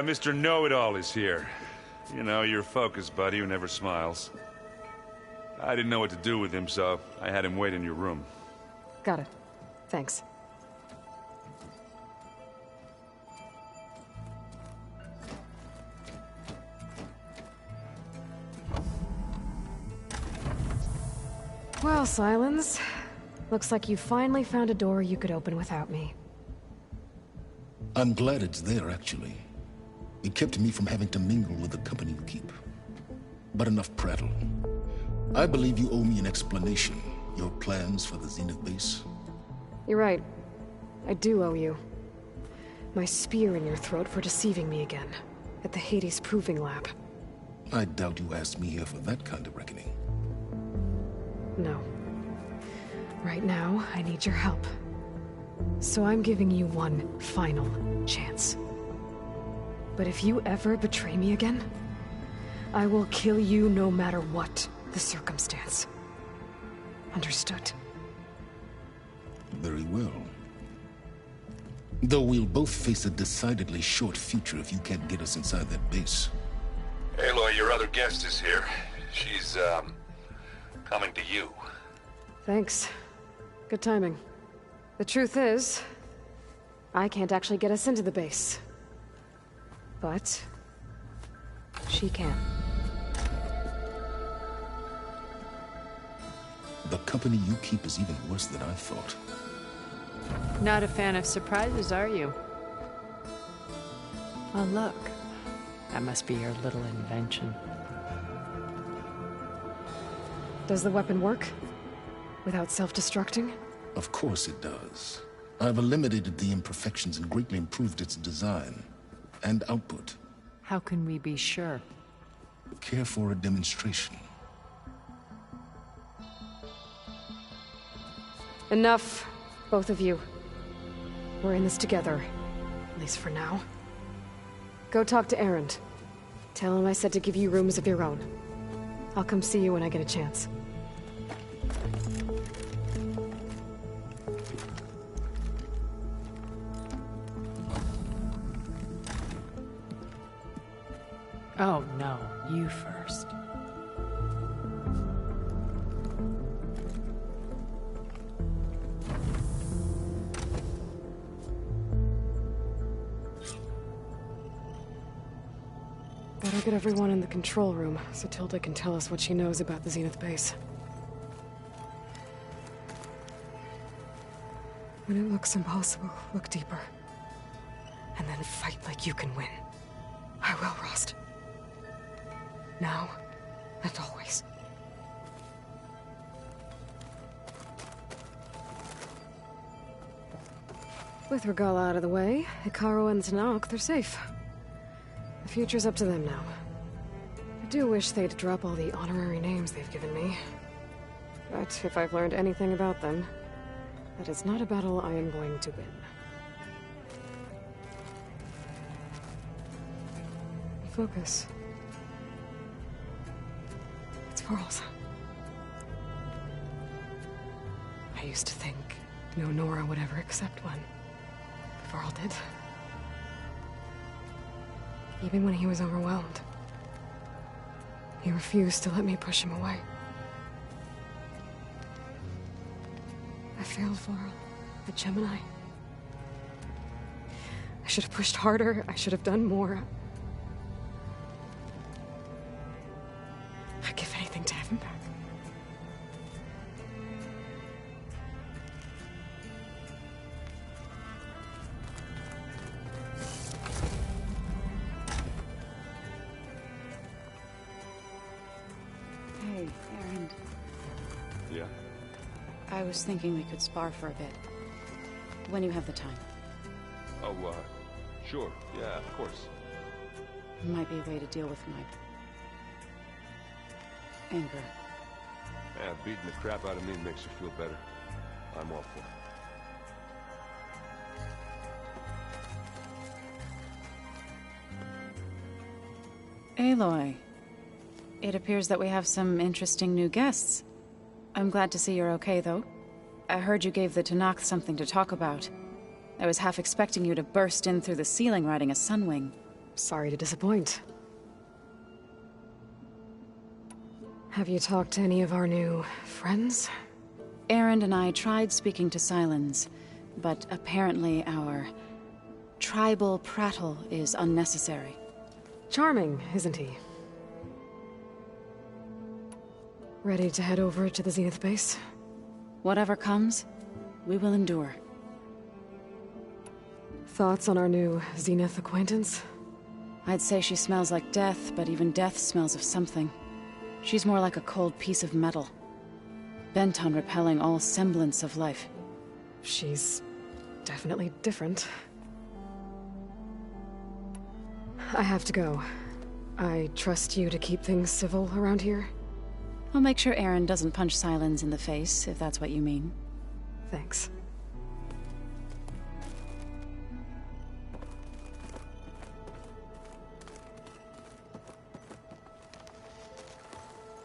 Mr. Know-It-All is here. You know, your focus buddy who never smiles. I didn't know what to do with him, so I had him wait in your room. Got it. Thanks. Well, Sylens. Looks like you finally found a door you could open without me. I'm glad it's there, actually. It kept me from having to mingle with the company you keep. But enough prattle. I believe you owe me an explanation. Your plans for the Zenith base? You're right. I do owe you. My spear in your throat for deceiving me again. At the Hades Proving Lab. I doubt you asked me here for that kind of reckoning. No. Right now, I need your help. So I'm giving you one final chance. But if you ever betray me again, I will kill you no matter what the circumstance. Understood? Very well. Though we'll both face a decidedly short future if you can't get us inside that base. Aloy, your other guest is here. She's, coming to you. Thanks. Good timing. The truth is, I can't actually get us into the base. But she can. The company you keep is even worse than I thought. Not a fan of surprises, are you? Oh, look. That must be your little invention. Does the weapon work? Without self-destructing? Of course it does. I've eliminated the imperfections and greatly improved its design and output. How can we be sure? Care for a demonstration? Enough, both of you. We're in this together, at least for now. Go talk to Erend. Tell him I said to give you rooms of your own. I'll come see you when I get a chance. Oh, no. You first. Better get everyone in the control room, so Tilda can tell us what she knows about the Zenith base. When it looks impossible, look deeper. And then fight like you can win. I will, Rost. Now, and always. With Regalla out of the way, Hekarro and Tenakth, they're safe. The future's up to them now. I do wish they'd drop all the honorary names they've given me. But if I've learned anything about them, that is not a battle I am going to win. Focus. It's Varl's. I used to think no Nora would ever accept one. But Varl did. Even when he was overwhelmed. He refused to let me push him away. I failed Varl at Gemini. I should have pushed harder. I should have done more. I'd give anything to have him back. Hey, Erend. Yeah? I was thinking we could spar for a bit. When you have the time. Oh, sure. Yeah, of course. Might be a way to deal with my anger. Yeah, beating the crap out of me makes you feel better. I'm all for it. Aloy. It appears that we have some interesting new guests. I'm glad to see you're okay, though. I heard you gave the Tenakth something to talk about. I was half expecting you to burst in through the ceiling riding a Sunwing. sorry to disappoint. Have you talked to any of our new friends? Erend and I tried speaking to Sylens, but apparently our tribal prattle is unnecessary. Charming, isn't he? Ready to head over to the Zenith base? Whatever comes, we will endure. Thoughts on our new Zenith acquaintance? I'd say she smells like death, but even death smells of something. She's more like a cold piece of metal, bent on repelling all semblance of life. She's definitely different. I have to go. I trust you to keep things civil around here? I'll make sure Erend doesn't punch Sylens in the face, if that's what you mean. Thanks.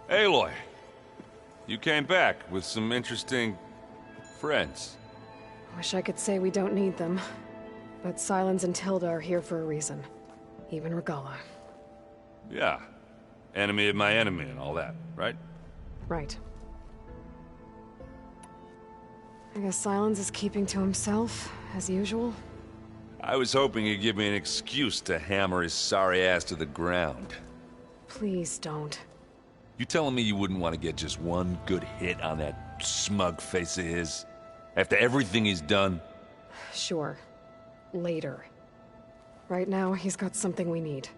Aloy, you came back with some interesting friends. Wish I could say we don't need them, but Sylens and Tilda are here for a reason. Even Regalla. Yeah, enemy of my enemy and all that, right? Right. I guess Sylens is keeping to himself, as usual. I was hoping he'd give me an excuse to hammer his sorry ass to the ground. Please don't. You telling me you wouldn't want to get just one good hit on that smug face of his? After everything he's done? Sure. Later. Right now, he's got something we need.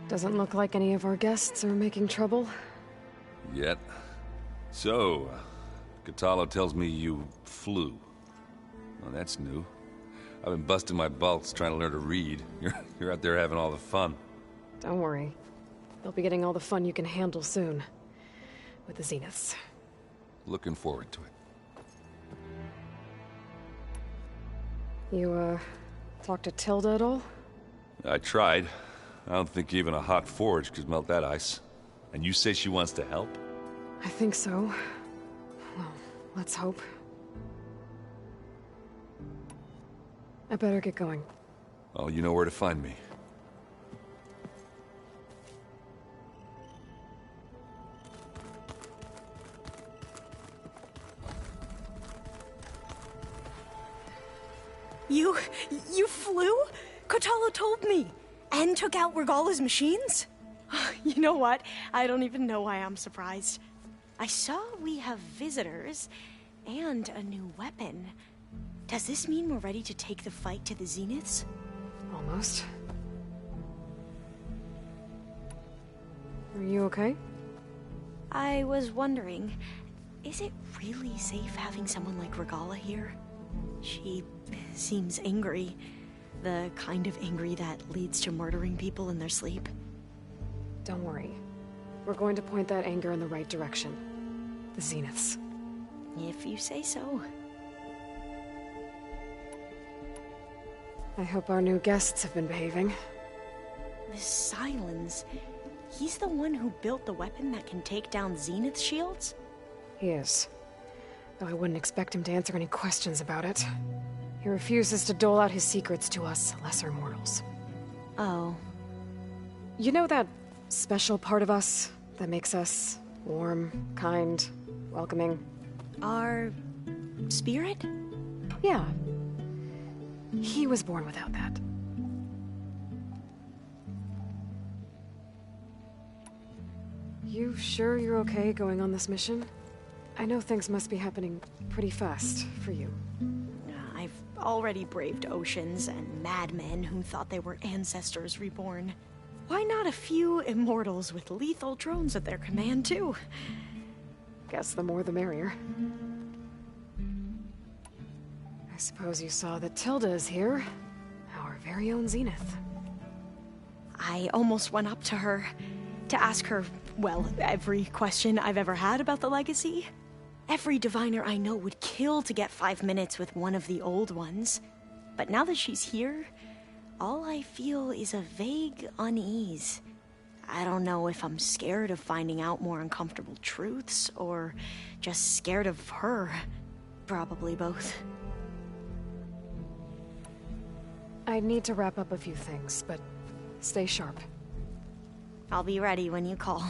Doesn't look like any of our guests are making trouble. Yet. So, Kotallo tells me you flew. Well, that's new. I've been busting my balls trying to learn to read. You're out there having all the fun. Don't worry. You'll be getting all the fun you can handle soon. With the Zeniths. Looking forward to it. You, talked to Tilda at all? I tried. I don't think even a hot forge could melt that ice. And you say she wants to help? I think so. Well, let's hope. I better get going. Oh, you know where to find me. You flew? Kotallo told me. And took out Regalla's machines? You know what? I don't even know why I'm surprised. I saw we have visitors and a new weapon. Does this mean we're ready to take the fight to the Zeniths? Almost. Are you okay? I was wondering, is it really safe having someone like Regalla here? She seems angry. The kind of angry that leads to murdering people in their sleep. Don't worry. We're going to point that anger in the right direction. The Zeniths. If you say so. I hope our new guests have been behaving. This Sylens, he's the one who built the weapon that can take down Zenith shields? He is. Though I wouldn't expect him to answer any questions about it. He refuses to dole out his secrets to us lesser mortals. Oh. You know that special part of us that makes us warm, kind, welcoming? Our spirit? Yeah. He was born without that. You sure you're okay going on this mission? I know things must be happening pretty fast for you. I've already braved oceans and madmen who thought they were ancestors reborn. Why not a few immortals with lethal drones at their command, too? Guess the more the merrier. I suppose you saw that Tilda is here. Our very own Zenith. I almost went up to her to ask her, well, every question I've ever had about the legacy. Every diviner I know would kill to get 5 minutes with one of the old ones. But now that she's here, all I feel is a vague unease. I don't know if I'm scared of finding out more uncomfortable truths, or just scared of her. Probably both. I need to wrap up a few things, but stay sharp. I'll be ready when you call.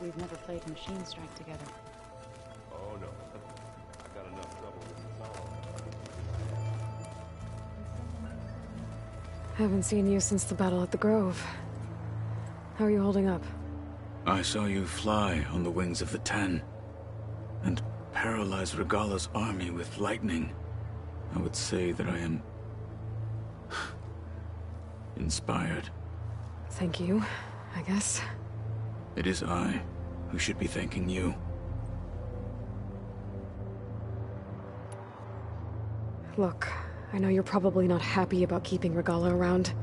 We've never played Machine Strike together. Oh no. I got enough trouble with Haven't seen you since the battle at the Grove. How are you holding up? I saw you fly on the wings of the Ten, and paralyze Regalla's army with lightning. I would say that I am inspired. Thank you, I guess. It is I who should be thanking you. Look, I know you're probably not happy about keeping Regalla around,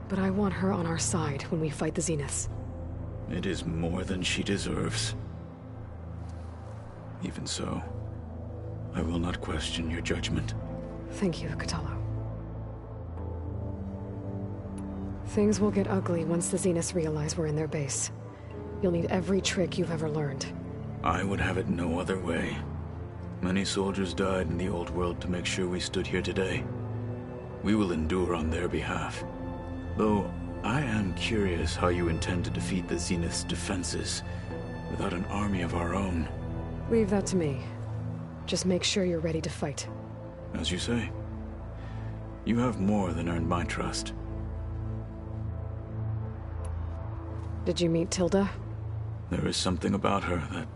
but I want her on our side when we fight the Zeniths. It is more than she deserves. Even so, I will not question your judgment. Thank you, Kotallo. Things will get ugly once the Zeniths realize we're in their base. You'll need every trick you've ever learned. I would have it no other way. Many soldiers died in the old world to make sure we stood here today. We will endure on their behalf. Though, I am curious how you intend to defeat the Zenith's defenses without an army of our own. Leave that to me. Just make sure you're ready to fight. As you say. You have more than earned my trust. Did you meet Tilda? There is something about her that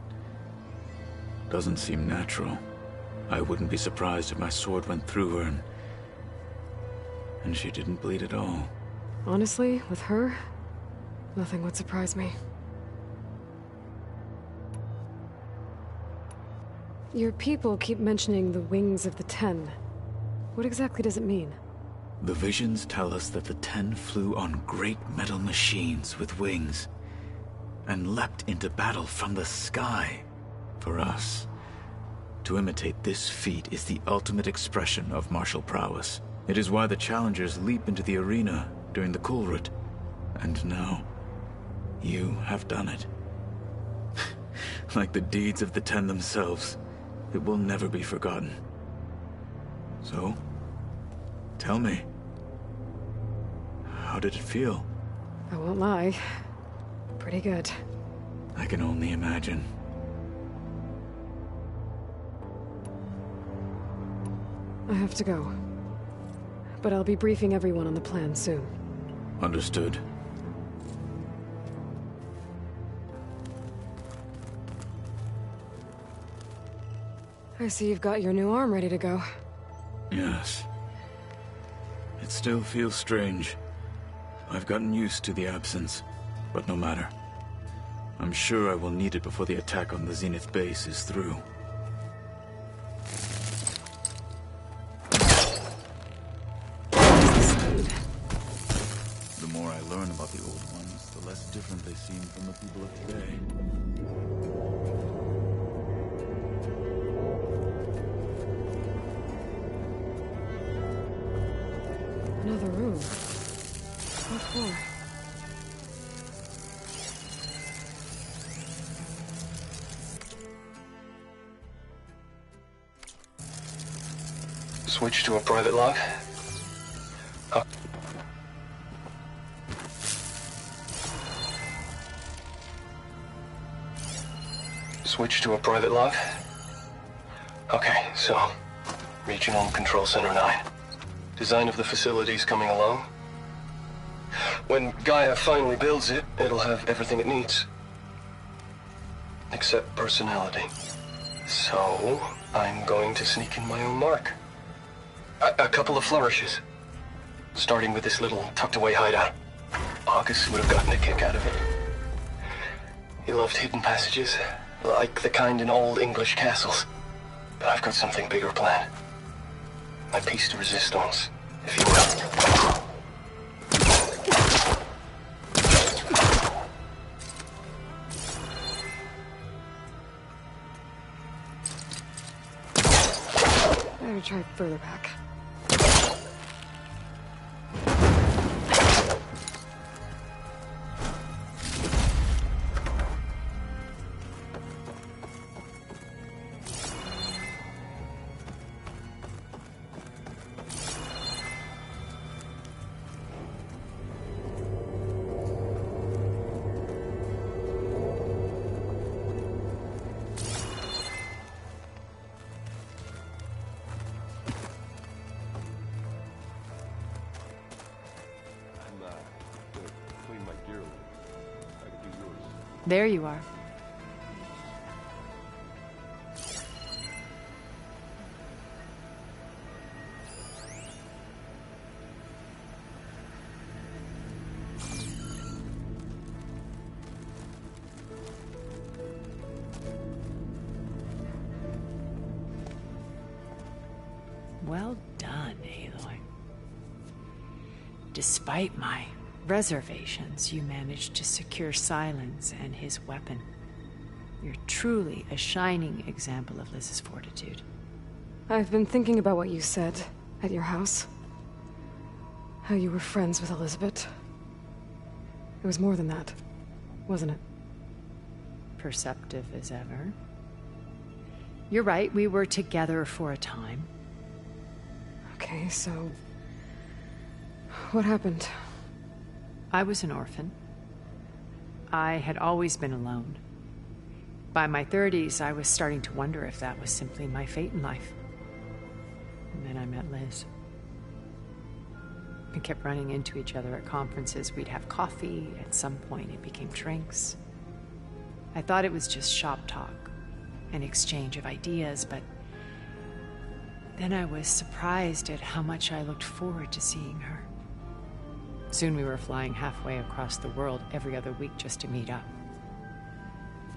doesn't seem natural. I wouldn't be surprised if my sword went through her and she didn't bleed at all. Honestly, with her, nothing would surprise me. Your people keep mentioning the wings of the Ten. What exactly does it mean? The visions tell us that the Ten flew on great metal machines with wings and leapt into battle from the sky. For us, to imitate this feat is the ultimate expression of martial prowess. It is why the challengers leap into the arena during the Kulrut. And now, you have done it. Like the deeds of the Ten themselves, it will never be forgotten. So, tell me, how did it feel? I won't lie. Pretty good. I can only imagine. I have to go. But I'll be briefing everyone on the plan soon. Understood. I see you've got your new arm ready to go. Yes. It still feels strange. I've gotten used to the absence, but no matter. I'm sure I will need it before the attack on the Zenith base is through. The more I learn about the old ones, the less different they seem from the people of today. Another room. What for? Switch to a private log. Switch to a private log. Okay, so Regional Control Center 9. Design of the facility's coming along. When Gaia finally builds it, it'll have everything it needs. Except personality. So, I'm going to sneak in my own mark. A couple of flourishes. Starting with this little tucked-away hideout. August would have gotten a kick out of it. He loved hidden passages, like the kind in old English castles. But I've got something bigger planned. My piece de resistance, if you will. Better try further back. There you are. Well done, Aloy. Despite my reservations, you managed to secure Silence and his weapon. You're truly a shining example of Liz's fortitude. I've been thinking about what you said at your house. How you were friends with Elizabeth. It was more than that, wasn't it? Perceptive as ever. You're right, we were together for a time. Okay, so... what happened? I was an orphan. I had always been alone. By my 30s, I was starting to wonder if that was simply my fate in life. And then I met Liz. We kept running into each other at conferences. We'd have coffee. At some point, it became drinks. I thought it was just shop talk, an exchange of ideas, but then I was surprised at how much I looked forward to seeing her. Soon we were flying halfway across the world every other week just to meet up.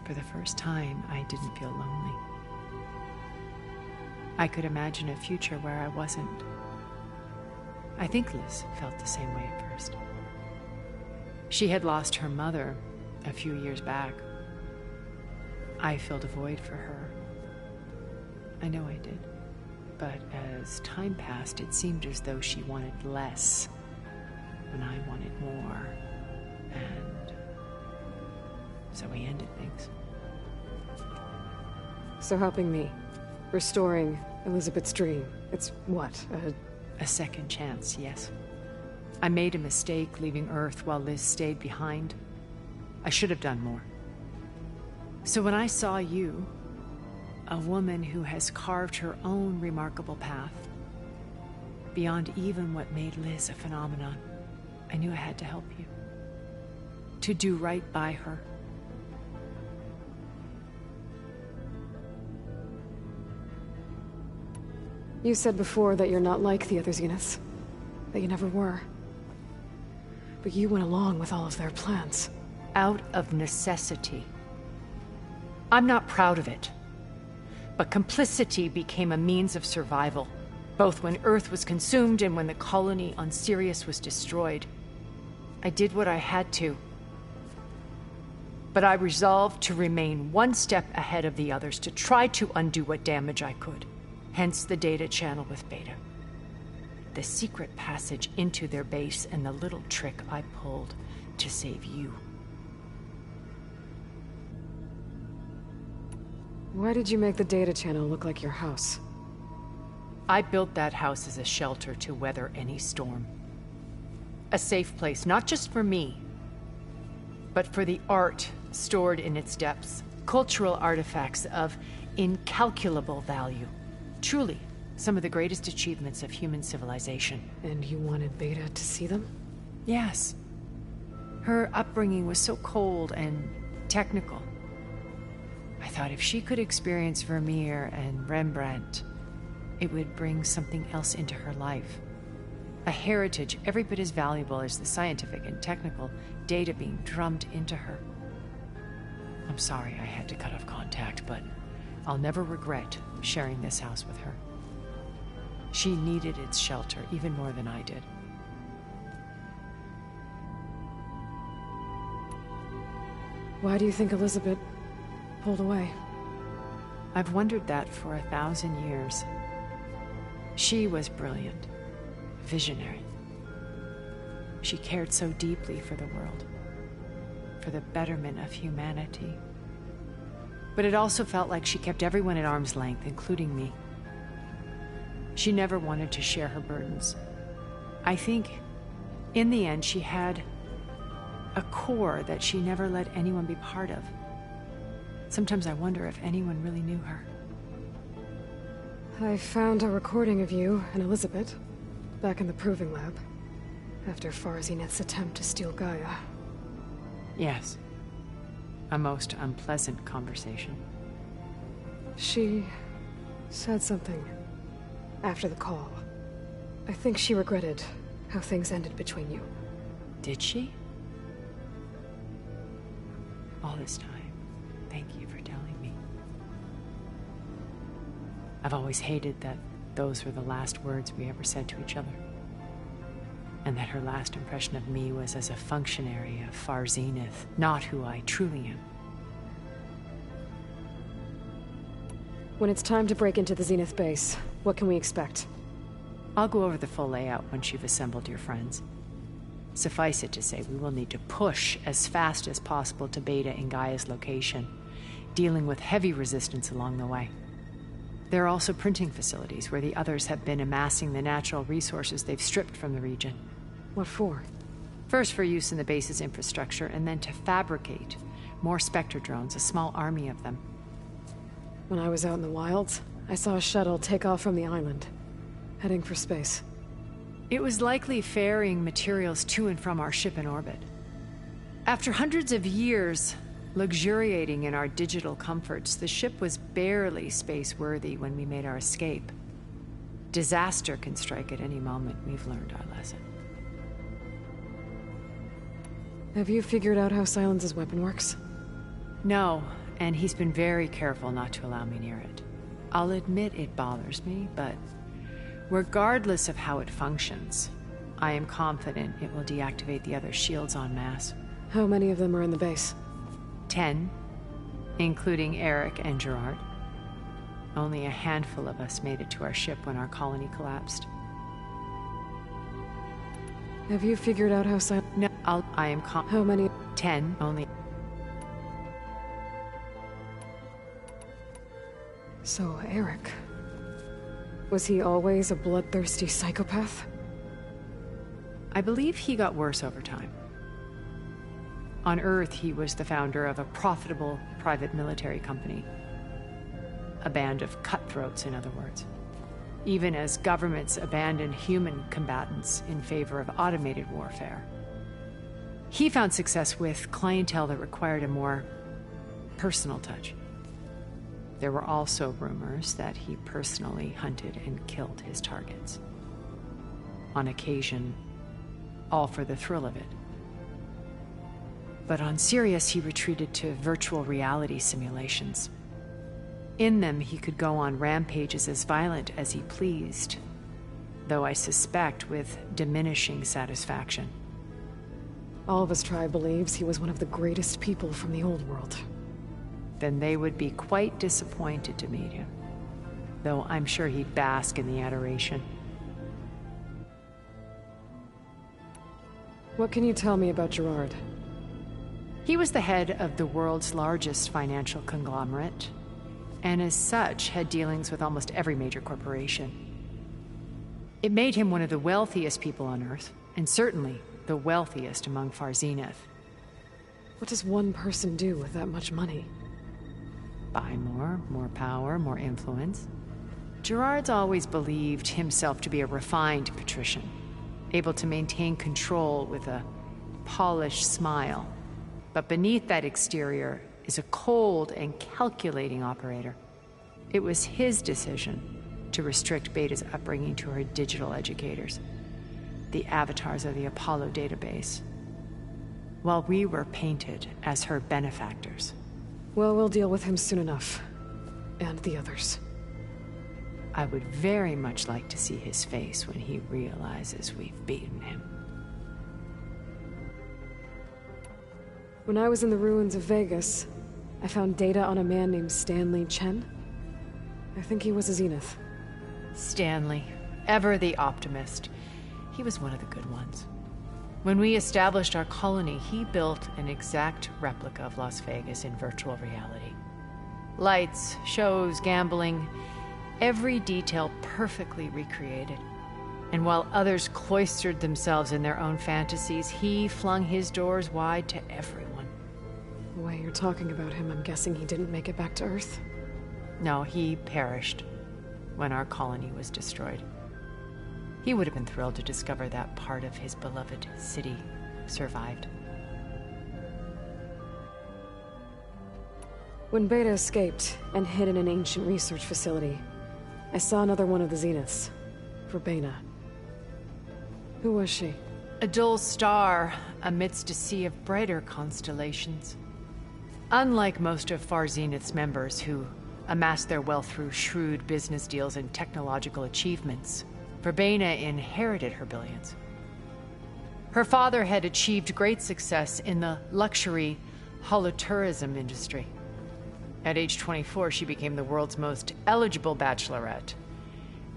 For the first time, I didn't feel lonely. I could imagine a future where I wasn't. I think Liz felt the same way at first. She had lost her mother a few years back. I filled a void for her. I know I did. But as time passed, it seemed as though she wanted less. And I wanted more, and so we ended things. So helping me, restoring Elizabeth's dream, it's what, a second chance, yes. I made a mistake leaving Earth while Liz stayed behind. I should have done more. So when I saw you, a woman who has carved her own remarkable path, beyond even what made Liz a phenomenon, I knew I had to help you. To do right by her. You said before that you're not like the other Zeniths. That you never were. But you went along with all of their plans. Out of necessity. I'm not proud of it. But complicity became a means of survival, both when Earth was consumed and when the colony on Sirius was destroyed. I did what I had to. But I resolved to remain one step ahead of the others, to try to undo what damage I could. Hence the data channel with Beta. The secret passage into their base and the little trick I pulled to save you. Why did you make the data channel look like your house? I built that house as a shelter to weather any storm. A safe place, not just for me, but for the art stored in its depths. Cultural artifacts of incalculable value. Truly, some of the greatest achievements of human civilization. And you wanted Beta to see them? Yes. Her upbringing was so cold and technical. I thought if she could experience Vermeer and Rembrandt, it would bring something else into her life. A heritage every bit as valuable as the scientific and technical data being drummed into her. I'm sorry I had to cut off contact, but I'll never regret sharing this house with her. She needed its shelter even more than I did. Why do you think Elizabeth pulled away? I've wondered that for 1,000 years. She was brilliant, visionary. She cared so deeply for the world, for the betterment of humanity. But it also felt like she kept everyone at arm's length, including me. She never wanted to share her burdens. I think, in the end, she had a core that she never let anyone be part of. Sometimes I wonder if anyone really knew her. I found a recording of you and Elizabeth back in the Proving Lab after Far Zenith's attempt to steal Gaia. Yes. A most unpleasant conversation. She said something after the call. I think she regretted how things ended between you. Did she? All this time, thank you for telling me. I've always hated that those were the last words we ever said to each other. And that her last impression of me was as a functionary of Far Zenith, not who I truly am. When it's time to break into the Zenith base, what can we expect? I'll go over the full layout once you've assembled your friends. Suffice it to say, we will need to push as fast as possible to Beta and Gaia's location, dealing with heavy resistance along the way. There are also printing facilities where the others have been amassing the natural resources they've stripped from the region. What for? First for use in the base's infrastructure, and then to fabricate more Spectre drones, a small army of them. When I was out in the wilds, I saw a shuttle take off from the island, heading for space. It was likely ferrying materials to and from our ship in orbit. After hundreds of years luxuriating in our digital comforts, the ship was barely space-worthy when we made our escape. Disaster can strike at any moment. We've learned our lesson. Have you figured out how Silence's weapon works? No, and he's been very careful not to allow me near it. I'll admit it bothers me, but regardless of how it functions, I am confident it will deactivate the other shields en masse. How many of them are in the base? 10, including Eric and Gerard. Only a handful of us made it to our ship when our colony collapsed. Have you figured out how No, How many? 10, only. So, Eric... was he always a bloodthirsty psychopath? I believe he got worse over time. On Earth, he was the founder of a profitable private military company. A band of cutthroats, in other words. Even as governments abandoned human combatants in favor of automated warfare. He found success with clientele that required a more personal touch. There were also rumors that he personally hunted and killed his targets. On occasion, all for the thrill of it. But on Sirius, he retreated to virtual reality simulations. In them, he could go on rampages as violent as he pleased, though I suspect with diminishing satisfaction. All of his tribe believes he was one of the greatest people from the old world. Then they would be quite disappointed to meet him, though I'm sure he'd bask in the adoration. What can you tell me about Gerard? He was the head of the world's largest financial conglomerate, and as such had dealings with almost every major corporation. It made him one of the wealthiest people on Earth, and certainly the wealthiest among Far Zenith. What does one person do with that much money? Buy more power, more influence. Gerard's always believed himself to be a refined patrician, able to maintain control with a polished smile. But beneath that exterior is a cold and calculating operator. It was his decision to restrict Beta's upbringing to her digital educators, the avatars of the Apollo database, while we were painted as her benefactors. Well, we'll deal with him soon enough. And the others. I would very much like to see his face when he realizes we've beaten him. When I was in the ruins of Vegas, I found data on a man named Stanley Chen. I think he was a Zenith. Stanley. Ever the optimist, he was one of the good ones. When we established our colony, he built an exact replica of Las Vegas in virtual reality. Lights, shows, gambling, every detail perfectly recreated. And while others cloistered themselves in their own fantasies, he flung his doors wide to everyone. The way you're talking about him, I'm guessing he didn't make it back to Earth? No, he perished when our colony was destroyed. He would have been thrilled to discover that part of his beloved city survived. When Beta escaped and hid in an ancient research facility, I saw another one of the Zeniths, Verbena. Who was she? A dull star amidst a sea of brighter constellations. Unlike most of Far Zenith's members who amassed their wealth through shrewd business deals and technological achievements, Verbena inherited her billions. Her father had achieved great success in the luxury holotourism industry. At age 24, she became the world's most eligible bachelorette,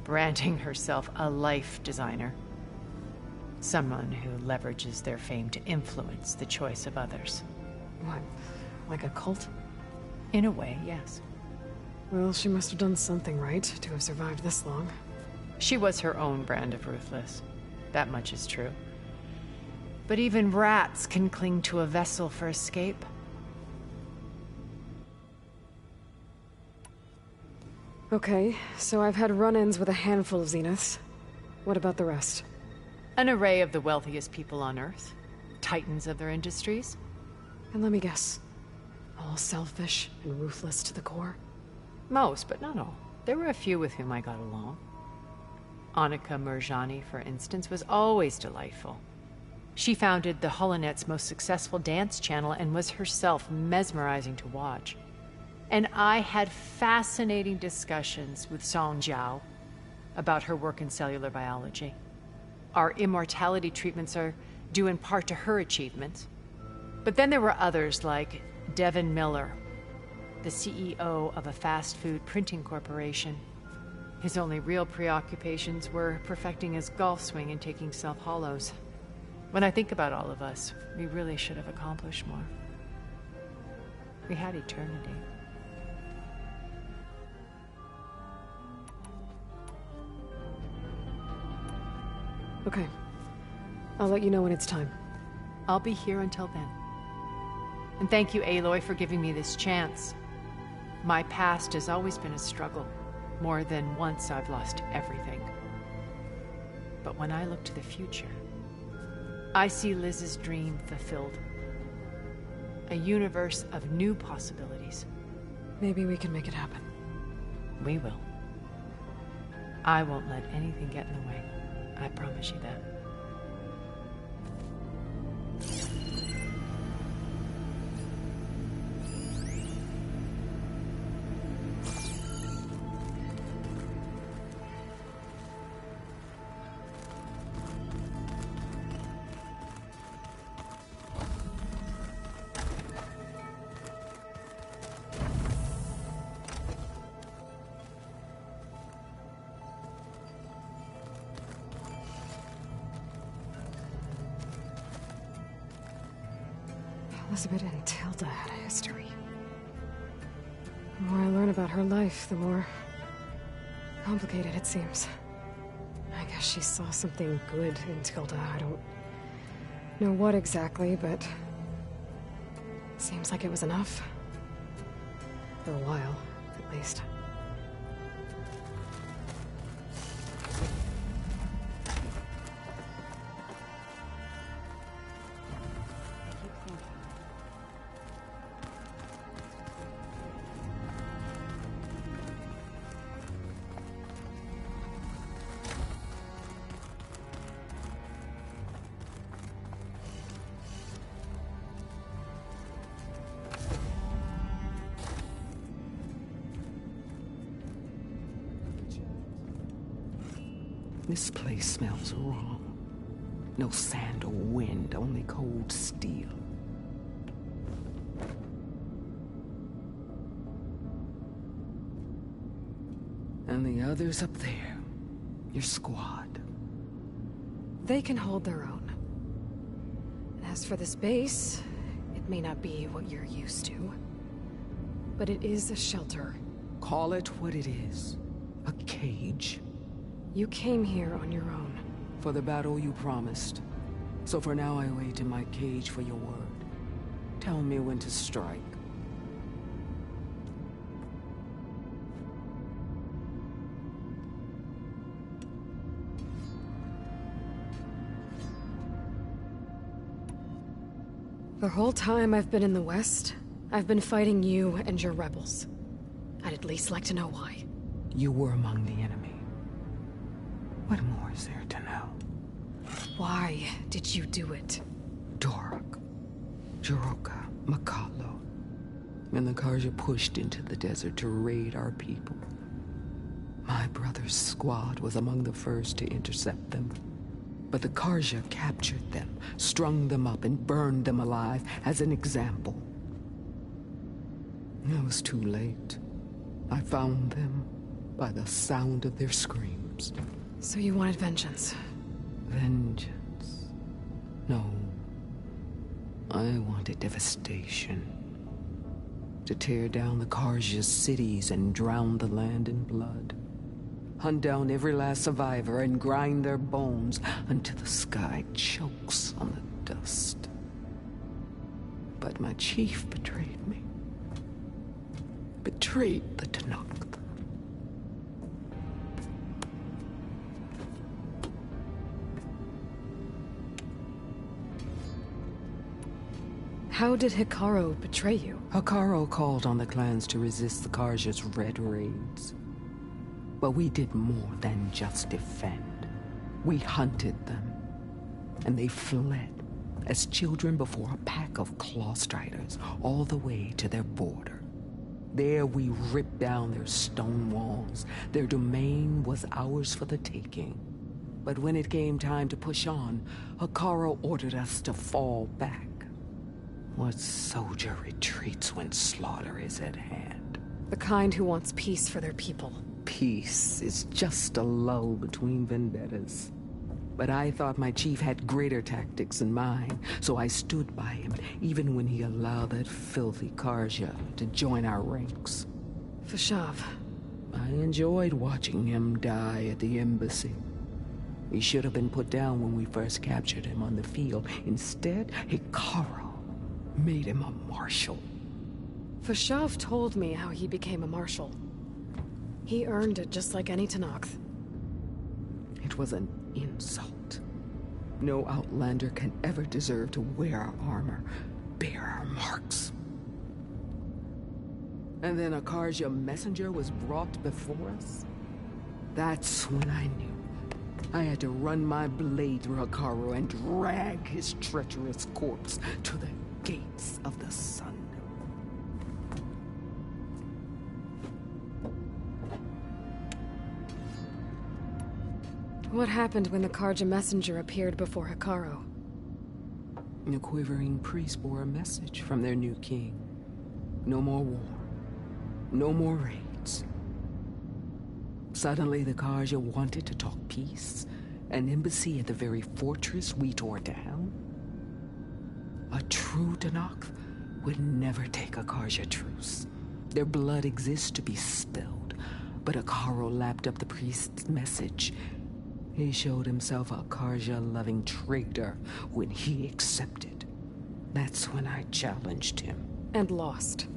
branding herself a life designer. Someone who leverages their fame to influence the choice of others. What, like a cult? In a way, yes. Well, she must have done something right to have survived this long. She was her own brand of ruthless. That much is true. But even rats can cling to a vessel for escape. Okay, so I've had run-ins with a handful of Zeniths. What about the rest? An array of the wealthiest people on Earth. Titans of their industries. And let me guess. All selfish and ruthless to the core? Most, but not all. There were a few with whom I got along. Annika Murjani, for instance, was always delightful. She founded the Holonet's most successful dance channel and was herself mesmerizing to watch. And I had fascinating discussions with Song Jiao about her work in cellular biology. Our immortality treatments are due in part to her achievements. But then there were others like Devin Miller, the CEO of a fast food printing corporation. His only real preoccupations were perfecting his golf swing and taking self-hollows. When I think about all of us, we really should have accomplished more. We had eternity. Okay. I'll let you know when it's time. I'll be here until then. And thank you, Aloy, for giving me this chance. My past has always been a struggle. More than once I've lost everything. But when I look to the future, I see Liz's dream fulfilled. A universe of new possibilities. Maybe we can make it happen. We will. I won't let anything get in the way. I promise you that. Elizabeth and Tilda had a history. The more I learn about her life, the more complicated it seems. I guess she saw something good in Tilda. I don't know what exactly, but seems like it was enough. For a while, at least. This place smells wrong. No sand or wind, only cold steel. And the others up there, Your squad. They can hold their own. And as for this base, it may not be what you're used to, but it is a shelter. Call it what it is. A cage. You came here on your own. For the battle you promised. So for now I wait in my cage for your word. Tell me when to strike. The whole time I've been in the West, I've been fighting you and your rebels. I'd at least like to know why. You were among the enemy. What more is there to know? Why did you do it? Dorok, Jiroka, Makalo, and the Karja pushed into the desert to raid our people. My brother's squad was among the first to intercept them. But the Karja captured them, strung them up, and burned them alive as an example. It was too late. I found them by the sound of their screams. So you wanted vengeance? Vengeance? No. I wanted devastation. To tear down the Karja's cities and drown the land in blood. Hunt down every last survivor and grind their bones until the sky chokes on the dust. But my chief betrayed me. Betrayed the Tenakth. How did Hekarro betray you? Hekarro called on the clans to resist the Karja's red raids. But we did more than just defend. We hunted them, and they fled as children before a pack of claw striders all the way to their border. There we ripped down their stone walls. Their domain was ours for the taking. But when it came time to push on, Hekarro ordered us to fall back. What soldier retreats when slaughter is at hand? The kind who wants peace for their people. Peace is just a lull between vendettas. But I thought my chief had greater tactics than mine, so I stood by him, even when he allowed that filthy Karja to join our ranks. Fashav. I enjoyed watching him die at the embassy. He should have been put down when we first captured him on the field. Instead, Hekarro made him a marshal. Fashav told me how he became a marshal. He earned it just like any Tenakth. It was an insult. No Outlander can ever deserve to wear our armor, bear our marks. And then a Karja messenger was brought before us? That's when I knew. I had to run my blade through Hekarro and drag his treacherous corpse to the gates of the sun. What happened when the Karja messenger appeared before Hekarro? The quivering priests bore a message from their new king. No more war. No more raids. Suddenly the Karja wanted to talk peace. An embassy at the very fortress we tore down. A true Tenakth would never take a Karja truce. Their blood exists to be spilled. But Hekarro lapped up the priest's message. He showed himself a Karja-loving traitor when he accepted. That's when I challenged him. And lost.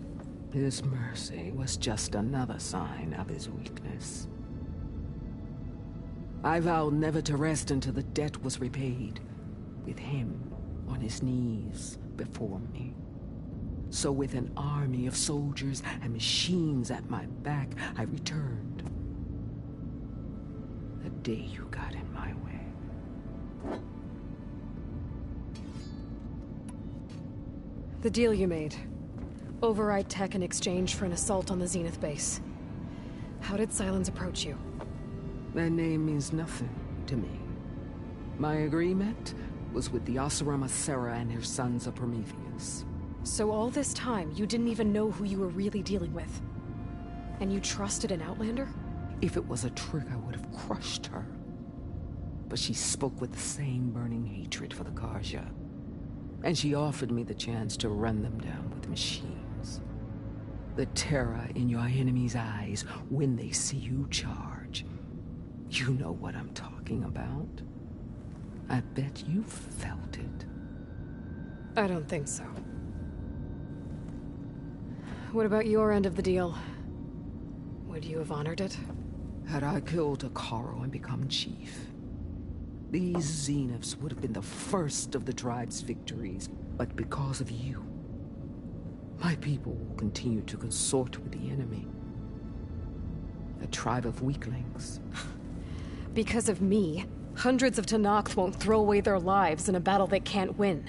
His mercy was just another sign of his weakness. I vowed never to rest until the debt was repaid, with him on his knees before me. So with an army of soldiers and machines at my back, I returned. The day you got in my way. The deal you made. Override tech in exchange for an assault on the Zenith base. How did Sylens approach you? That name means nothing to me. My agreement was with the Oseram Asera and her sons of Prometheus. So all this time, you didn't even know who you were really dealing with? And you trusted an Outlander? If it was a trick, I would have crushed her. but she spoke with the same burning hatred for the Karja. And she offered me the chance to run them down with machines. The terror in your enemy's eyes when they see you charge. You know what I'm talking about. I bet you felt it. I don't think so. What about your end of the deal? Would you have honored it? Had I killed Hekarro and become chief, these Zeniths would have been the first of the tribe's victories. But because of you, my people will continue to consort with the enemy. A tribe of weaklings. Because of me, hundreds of Tenakth won't throw away their lives in a battle they can't win.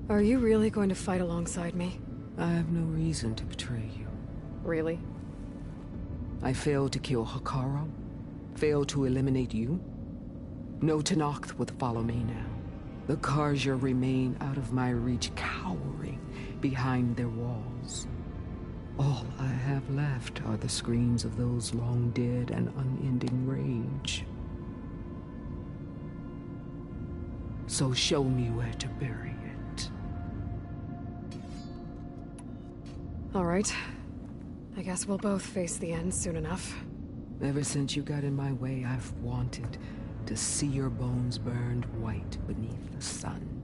Are you really going to fight alongside me? I have no reason to betray you. Really? I failed to kill Hekarro, failed to eliminate you. No Tenakth would follow me now. The Karja remain out of my reach, cowering behind their walls. All I have left are the screams of those long dead and unending rage. So show me where to bury it. All right. I guess we'll both face the end soon enough. Ever since you got in my way, I've wanted to see your bones burned white beneath the sun.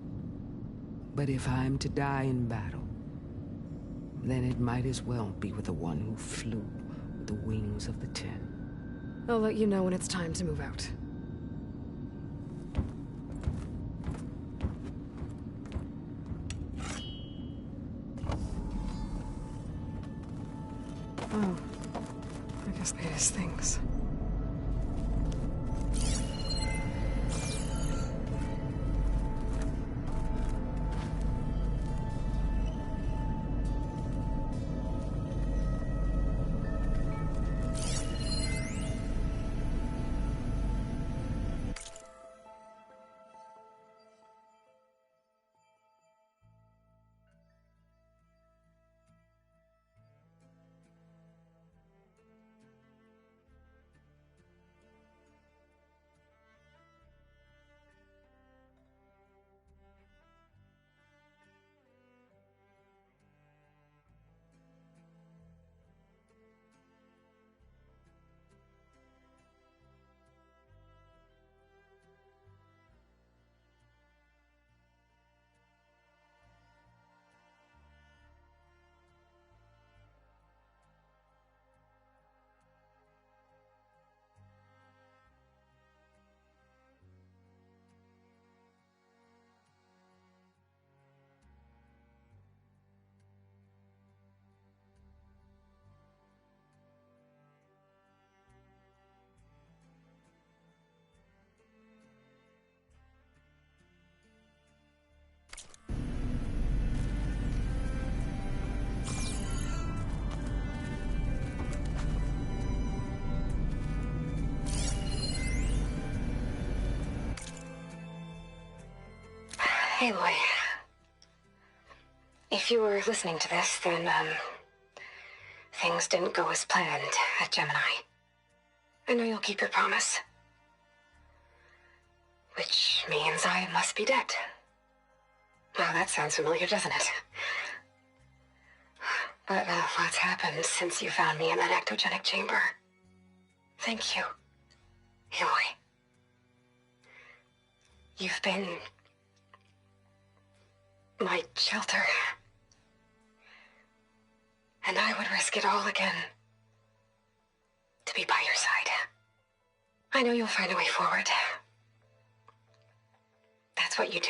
But if I'm to die in battle, then it might as well be with the one who flew with the wings of the Ten. I'll let you know when it's time to move out. Oh, I guess it is things. Aloy, if you were listening to this, then, things didn't go as planned at Gemini. I know you'll keep your promise. Which means I must be dead. Well, that sounds familiar, doesn't it? But, what's happened since you found me in that ectogenic chamber? Thank you, Aloy. You've been my shelter. And I would risk it all again to be by your side. I know you'll find a way forward. That's what you do.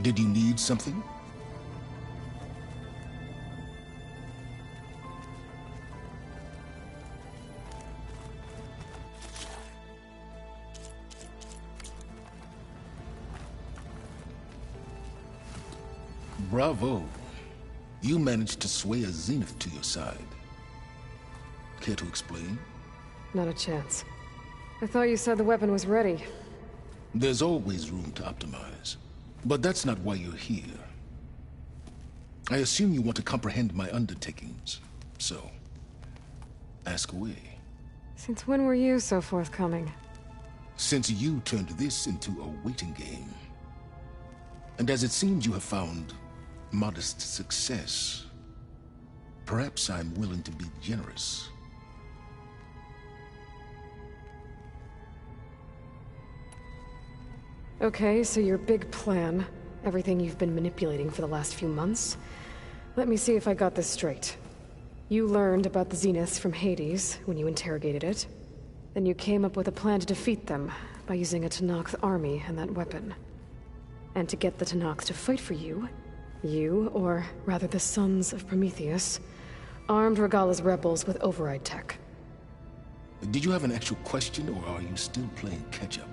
Did you need something? Bravo. You managed to sway a Zenith to your side. Care to explain? Not a chance. I thought you said the weapon was ready. There's always room to optimize. But that's not why you're here. I assume you want to comprehend my undertakings. So, ask away. Since when were you so forthcoming? Since you turned this into a waiting game. And as it seems you have found modest success, perhaps I'm willing to be generous. Okay, so your big plan, everything you've been manipulating for the last few months. Let me see if I got this straight. You learned about the Zeniths from Hades when you interrogated it. Then you came up with a plan to defeat them by using a Tenakth army and that weapon. And to get the Tenakth to fight for you, or rather the Sons of Prometheus, armed Regalla's rebels with override tech. Did you have an actual question, or are you still playing catch-up?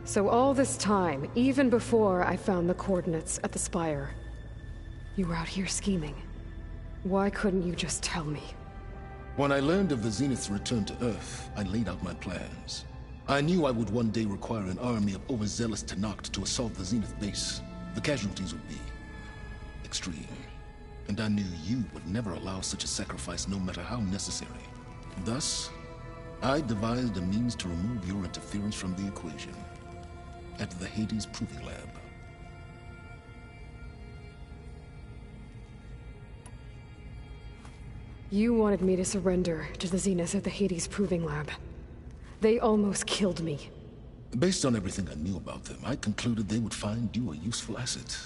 So all this time, even before I found the coordinates at the Spire, you were out here scheming. Why couldn't you just tell me? When I learned of the Zenith's return to Earth, I laid out my plans. I knew I would one day require an army of overzealous Tenakth to assault the Zenith base. The casualties would be extreme. And I knew you would never allow such a sacrifice, no matter how necessary. Thus, I devised a means to remove your interference from the equation. At the Hades Proving Lab. You wanted me to surrender to the Zeniths at the Hades Proving Lab. They almost killed me. Based on everything I knew about them, I concluded they would find you a useful asset,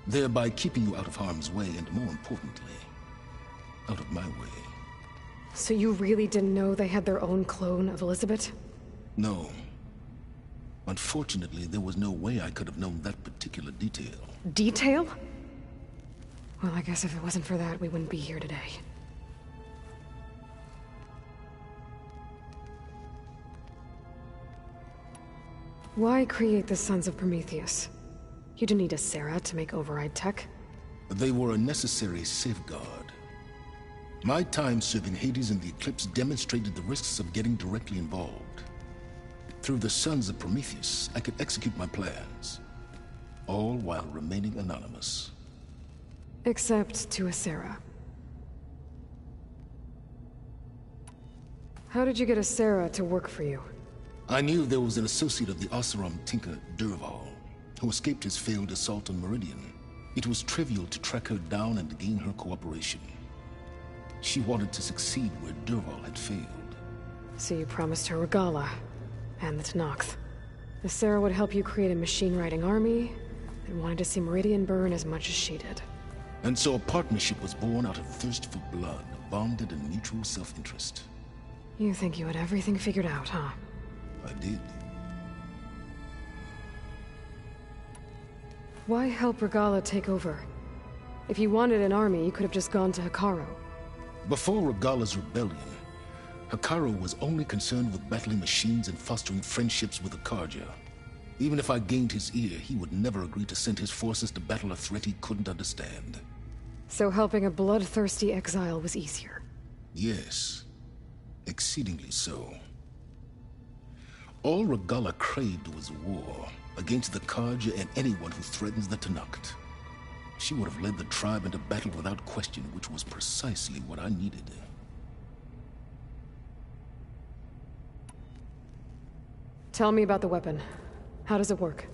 thereby keeping you out of harm's way and, more importantly, out of my way. So you really didn't know they had their own clone of Elizabeth? No. Unfortunately, there was no way I could have known that particular detail. Detail? Well, I guess if it wasn't for that, we wouldn't be here today. Why create the Sons of Prometheus? You didn't need a Sarah to make override tech. They were a necessary safeguard. My time serving Hades and the Eclipse demonstrated the risks of getting directly involved. Through the Sons of Prometheus, I could execute my plans, all while remaining anonymous. Except to Asera. How did you get Asera to work for you? I knew there was an associate of the Oseram tinker, Dervahl, who escaped his failed assault on Meridian. It was trivial to track her down and gain her cooperation. She wanted to succeed where Dervahl had failed. So you promised her Regalla, and the Tenakth. Asera would help you create a machine-riding army, and wanted to see Meridian burn as much as she did. And so a partnership was born out of thirst for blood, bonded in mutual self-interest. You think you had everything figured out, huh? I did. Why help Regalla take over? If you wanted an army, you could have just gone to Hekarro. Before Regalla's rebellion, Hekarro was only concerned with battling machines and fostering friendships with the Carja. Even if I gained his ear, he would never agree to send his forces to battle a threat he couldn't understand. So helping a bloodthirsty exile was easier? Yes. Exceedingly so. All Regalla craved was war, against the Carja and anyone who threatens the Tenakth. She would have led the tribe into battle without question, which was precisely what I needed. Tell me about the weapon. How does it work?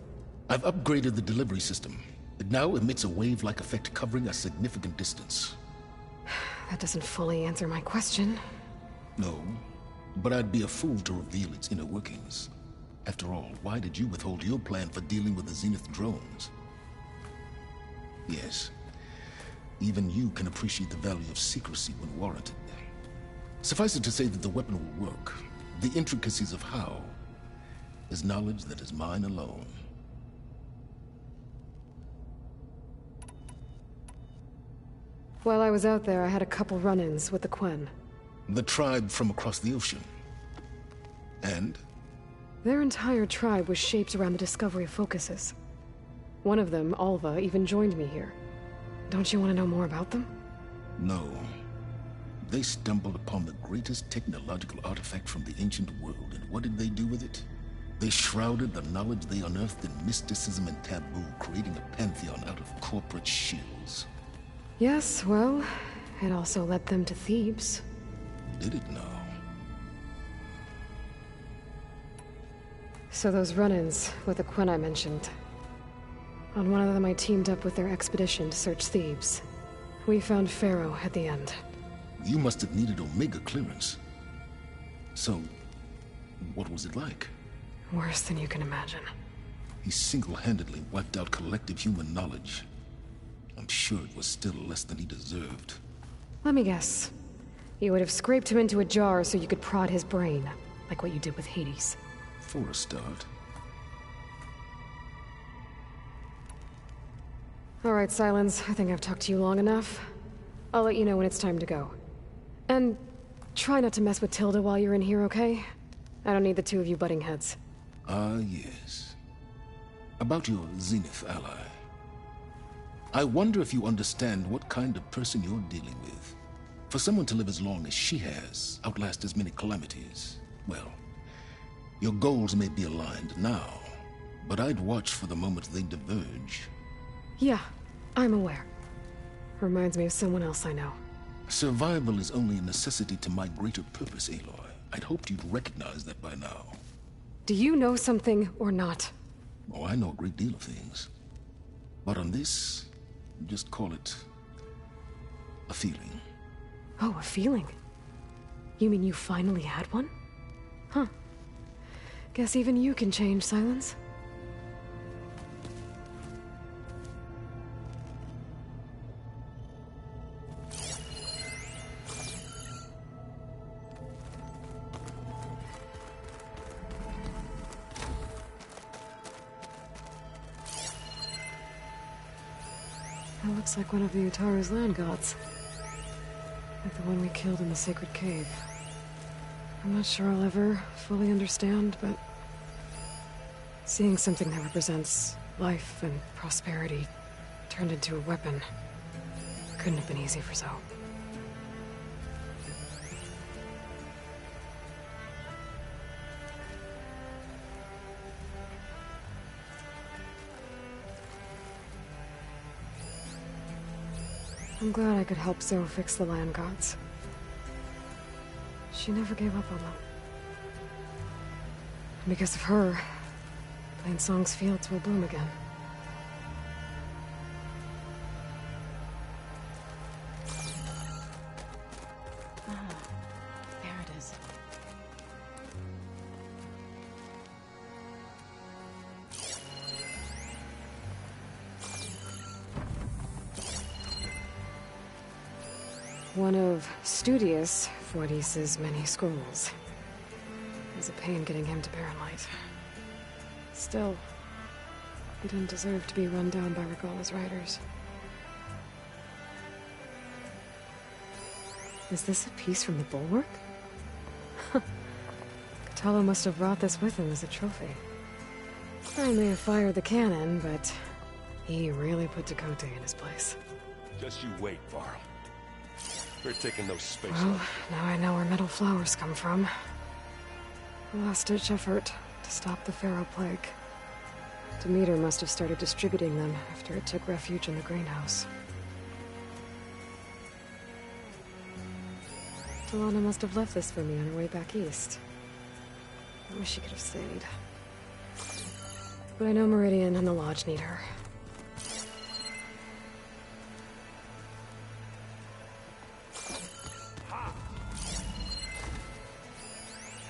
I've upgraded the delivery system. It now emits a wave-like effect covering a significant distance. That doesn't fully answer my question. No, but I'd be a fool to reveal its inner workings. After all, why did you withhold your plan for dealing with the Zenith drones? Yes, even you can appreciate the value of secrecy when warranted. Suffice it to say that the weapon will work. The intricacies of how is knowledge that is mine alone. While I was out there, I had a couple run-ins with the Quen. The tribe from across the ocean. And? Their entire tribe was shaped around the discovery of focuses. One of them, Alva, even joined me here. Don't you want to know more about them? No. They stumbled upon the greatest technological artifact from the ancient world, and what did they do with it? They shrouded the knowledge they unearthed in mysticism and taboo, creating a pantheon out of corporate shills. Yes, well, it also led them to Thebes. Did it now? So those run-ins with the Quen I mentioned. On one of them I teamed up with their expedition to search Thebes. We found Pharaoh at the end. You must have needed Omega clearance. So, what was it like? Worse than you can imagine. He single-handedly wiped out collective human knowledge. I'm sure it was still less than he deserved. Let me guess. You would have scraped him into a jar so you could prod his brain, like what you did with Hades. For a start. All right, Silence. I think I've talked to you long enough. I'll let you know when it's time to go. And try not to mess with Tilda while you're in here, okay? I don't need the two of you butting heads. Ah, yes. About your Zenith ally. I wonder if you understand what kind of person you're dealing with. For someone to live as long as she has, outlast as many calamities, well, your goals may be aligned now, but I'd watch for the moment they diverge. Yeah, I'm aware. Reminds me of someone else I know. Survival is only a necessity to my greater purpose, Aloy. I'd hoped you'd recognize that by now. Do you know something or not? Oh, I know a great deal of things. But on this, just call it a feeling. Oh, a feeling? You mean you finally had one? Huh. Guess even you can change, Silence. That looks like one of the Utaru's land gods. Like the one we killed in the sacred cave. I'm not sure I'll ever fully understand, but seeing something that represents life and prosperity turned into a weapon couldn't have been easy for Zoe. I'm glad I could help Zoe fix the land gods. She never gave up on them. And because of her, Plainsong's fields will bloom again. There it is. One of Studious Fortis's many scrolls. It was a pain getting him to Barren Light. Still, he didn't deserve to be run down by Regalla's riders. Is this a piece from the bulwark? Kotallo must have brought this with him as a trophy. I may have fired the cannon, but he really put Tekotteh in his place. Just you wait, Varl. We're taking those space Well, now I know where metal flowers come from. A last-ditch effort to stop the Pharaoh plague. Demeter must have started distributing them after it took refuge in the greenhouse. Delana must have left this for me on her way back east. I wish she could have stayed. But I know Meridian and the Lodge need her.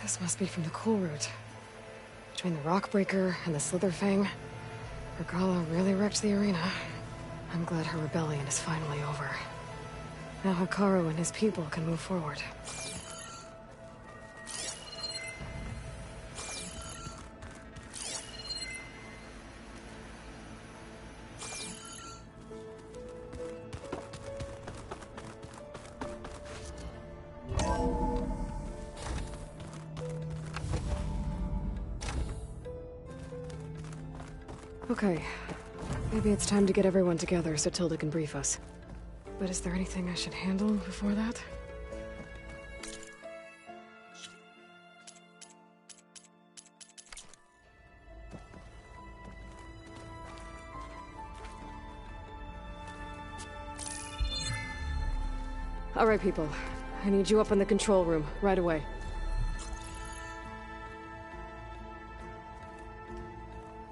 This must be from the Cool Route. Between the Rockbreaker and the Slitherfang, Regalla really wrecked the arena. I'm glad her rebellion is finally over. Now Hekarro and his people can move forward. Okay. Maybe it's time to get everyone together so Tilda can brief us. But is there anything I should handle before that? All right, people. I need you up in the control room, right away.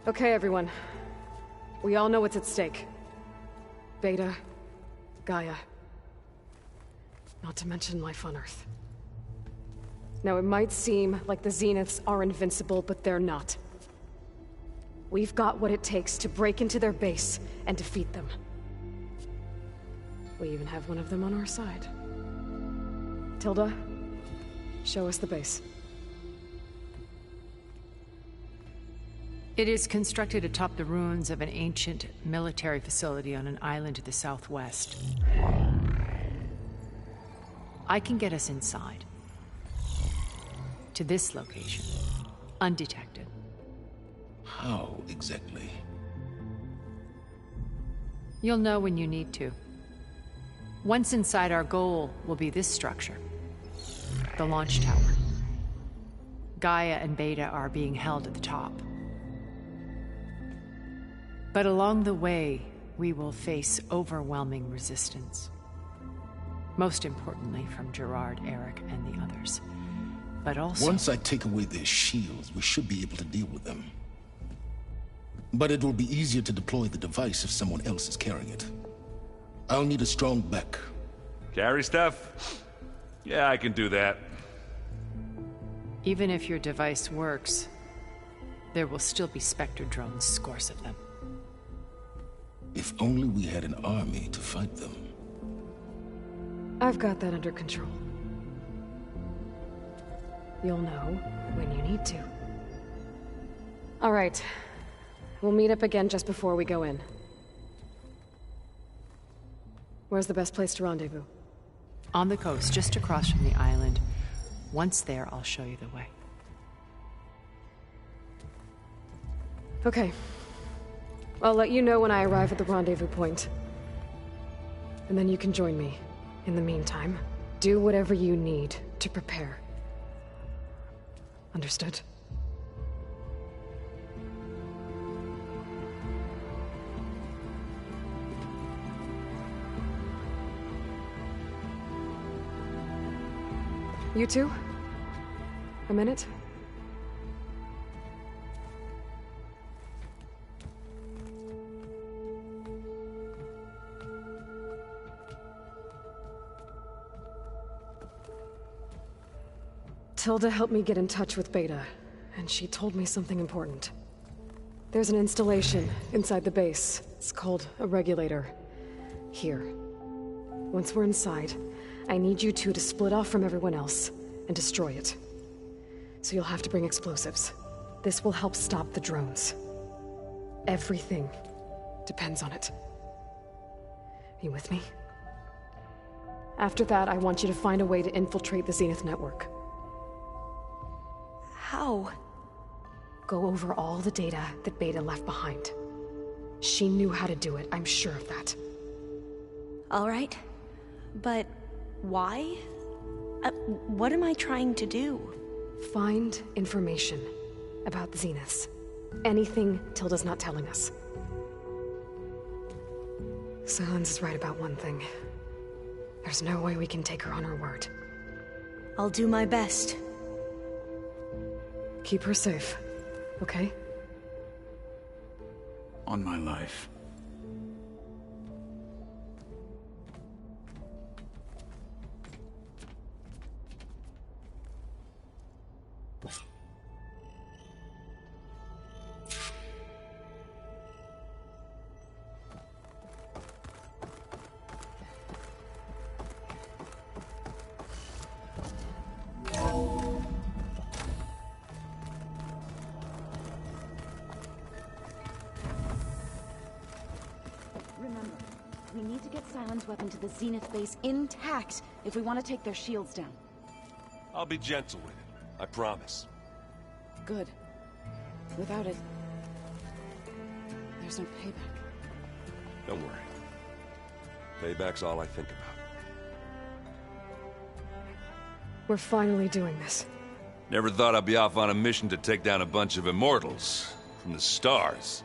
Okay, everyone. We all know what's at stake. Beta, Gaia. Not to mention life on Earth. Now, it might seem like the Zeniths are invincible, but they're not. We've got what it takes to break into their base and defeat them. We even have one of them on our side. Tilda, show us the base. It is constructed atop the ruins of an ancient military facility on an island to the southwest. I can get us inside. To this location. Undetected. How exactly? You'll know when you need to. Once inside, our goal will be this structure. The launch tower. Gaia and Beta are being held at the top. But along the way, we will face overwhelming resistance. Most importantly from Gerard, Eric, and the others. But also... Once I take away their shields, we should be able to deal with them. But it will be easier to deploy the device if someone else is carrying it. I'll need a strong back. Carry stuff? Yeah, I can do that. Even if your device works, there will still be Spectre drones, scores of them. If only we had an army to fight them. I've got that under control. You'll know when you need to. All right. We'll meet up again just before we go in. Where's the best place to rendezvous? On the coast, just across from the island. Once there, I'll show you the way. Okay. I'll let you know when I arrive at the rendezvous point. And then you can join me. In the meantime, do whatever you need to prepare. Understood? You two? A minute? Tilda helped me get in touch with Beta, and she told me something important. There's an installation inside the base. It's called a regulator. Here. Once we're inside, I need you two to split off from everyone else and destroy it. So you'll have to bring explosives. This will help stop the drones. Everything depends on it. Are you with me? After that, I want you to find a way to infiltrate the Zenith network. How? Go over all the data that Beta left behind. She knew how to do it, I'm sure of that. All right. But why? What am I trying to do? Find information about the Zeniths. Anything Tilda's not telling us. Sylens is right about one thing. There's no way we can take her on her word. I'll do my best. Keep her safe, okay? On my life. Remember, we need to get Sylens' weapon to the Zenith base intact if we want to take their shields down. I'll be gentle with it. I promise. Good. Without it... there's no payback. Don't worry. Payback's all I think about. We're finally doing this. Never thought I'd be off on a mission to take down a bunch of immortals from the stars.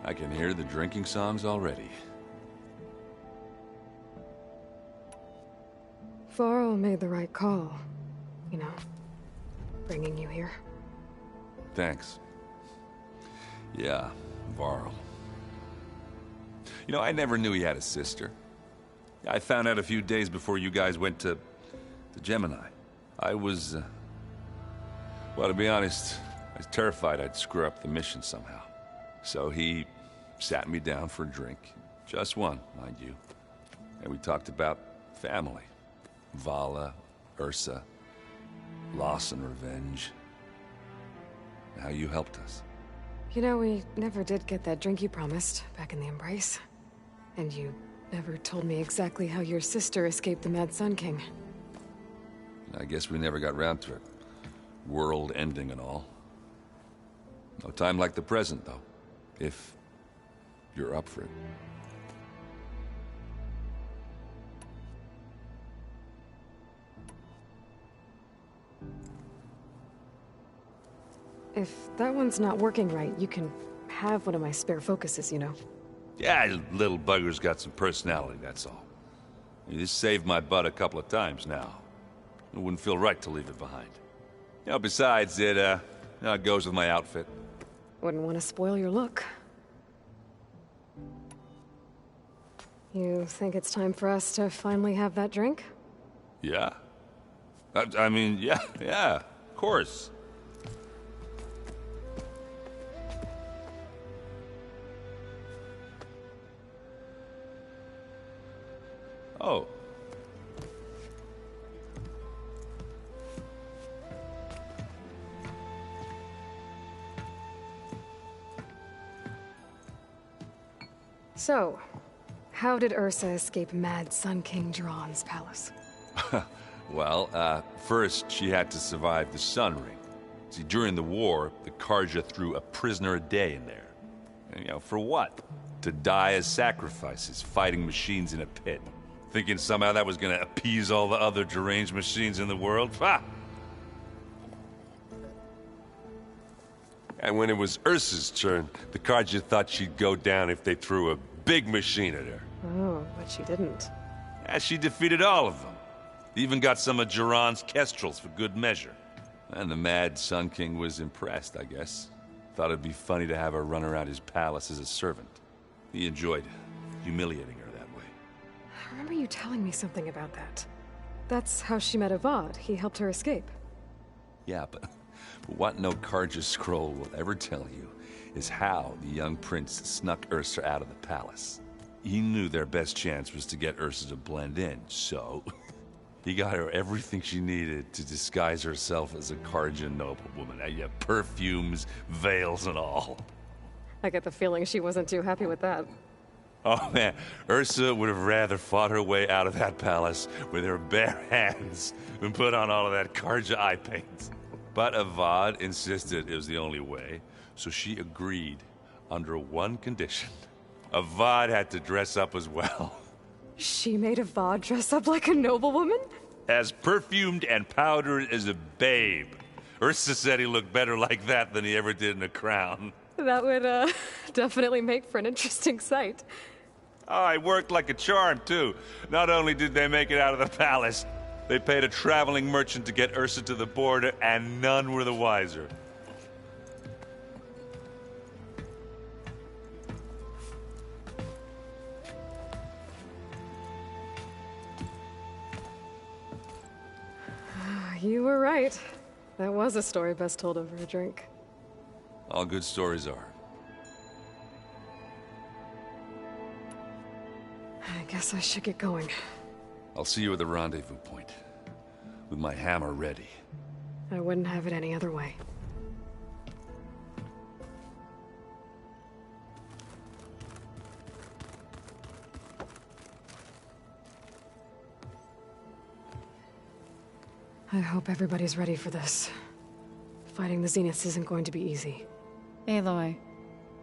I can hear the drinking songs already. Varl made the right call. You know, bringing you here. Thanks. Yeah, Varl. You know, I never knew he had a sister. I found out a few days before you guys went to Gemini. I was, well, to be honest, I was terrified I'd screw up the mission somehow. So he sat me down for a drink. Just one, mind you. And we talked about family. Vala, Ursa, loss and revenge. How you helped us. You know, we never did get that drink you promised back in the Embrace. And you never told me exactly how your sister escaped the Mad Sun King. I guess we never got round to it. World ending and all. No time like the present, though. If you're up for it. If that one's not working right, you can have one of my spare focuses, you know. Yeah, little bugger's got some personality, that's all. This saved my butt a couple of times now. It wouldn't feel right to leave it behind. You know, besides, it goes with my outfit. Wouldn't want to spoil your look. You think it's time for us to finally have that drink? Yeah? I mean, yeah, of course. Oh. So, how did Ursa escape Mad Sun King Jiran's palace? Well, first she had to survive the Sun Ring. See, during the war, the Carja threw a prisoner a day in there. And, you know, for what? To die as sacrifices, fighting machines in a pit. Thinking somehow that was gonna appease all the other deranged machines in the world? Ha! And when it was Ursa's turn, the Carja thought she'd go down if they threw a big machine at her. Oh, but she didn't. And she defeated all of them. Even got some of Jiran's kestrels for good measure. And the Mad Sun King was impressed, I guess. Thought it'd be funny to have her run around his palace as a servant. He enjoyed humiliating her that way. I remember you telling me something about that. That's how she met Avad. He helped her escape. Yeah, but what no Carja scroll will ever tell you is how the young prince snuck Ursa out of the palace. He knew their best chance was to get Ursa to blend in, so he got her everything she needed to disguise herself as a Carja noblewoman. Yeah, perfumes, veils, and all. I get the feeling she wasn't too happy with that. Oh man, Ursa would have rather fought her way out of that palace with her bare hands than put on all of that Carja eye paint. But Avad insisted it was the only way, so she agreed under one condition. Avad had to dress up as well. She made Avad dress up like a noblewoman? As perfumed and powdered as a babe. Ursa said he looked better like that than he ever did in a crown. That would, definitely make for an interesting sight. Oh, it worked like a charm, too. Not only did they make it out of the palace, they paid a traveling merchant to get Ursa to the border, and none were the wiser. You were right. That was a story best told over a drink. All good stories are. I guess I should get going. I'll see you at the rendezvous point. With my hammer ready. I wouldn't have it any other way. I hope everybody's ready for this. Fighting the Zeniths isn't going to be easy. Aloy,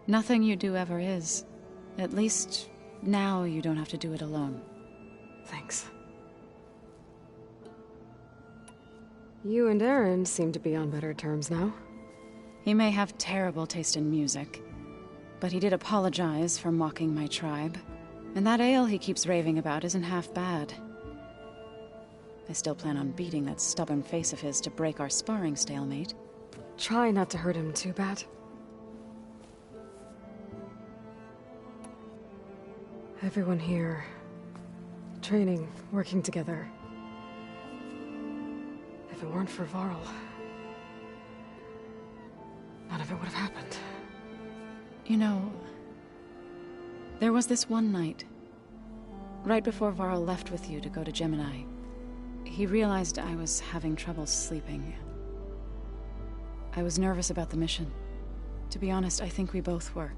Nothing you do ever is. At least, now you don't have to do it alone. Thanks. You and Aaron seem to be on better terms now. He may have terrible taste in music, but he did apologize for mocking my tribe. And that ale he keeps raving about isn't half bad. I still plan on beating that stubborn face of his to break our sparring stalemate. Try not to hurt him too bad. Everyone here, training, working together. If it weren't for Varl, none of it would have happened. You know, there was this one night, right before Varl left with you to go to Gemini. He realized I was having trouble sleeping. I was nervous about the mission. To be honest, I think we both were.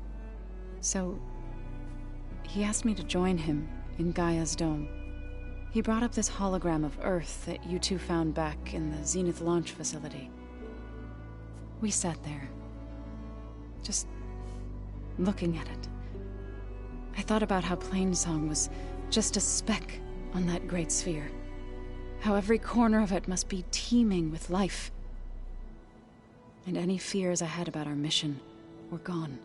So, he asked me to join him in Gaia's dome. He brought up this hologram of Earth that you two found back in the Zenith launch facility. We sat there, just looking at it. I thought about how Plainsong was just a speck on that great sphere. How every corner of it must be teeming with life. And any fears I had about our mission were gone.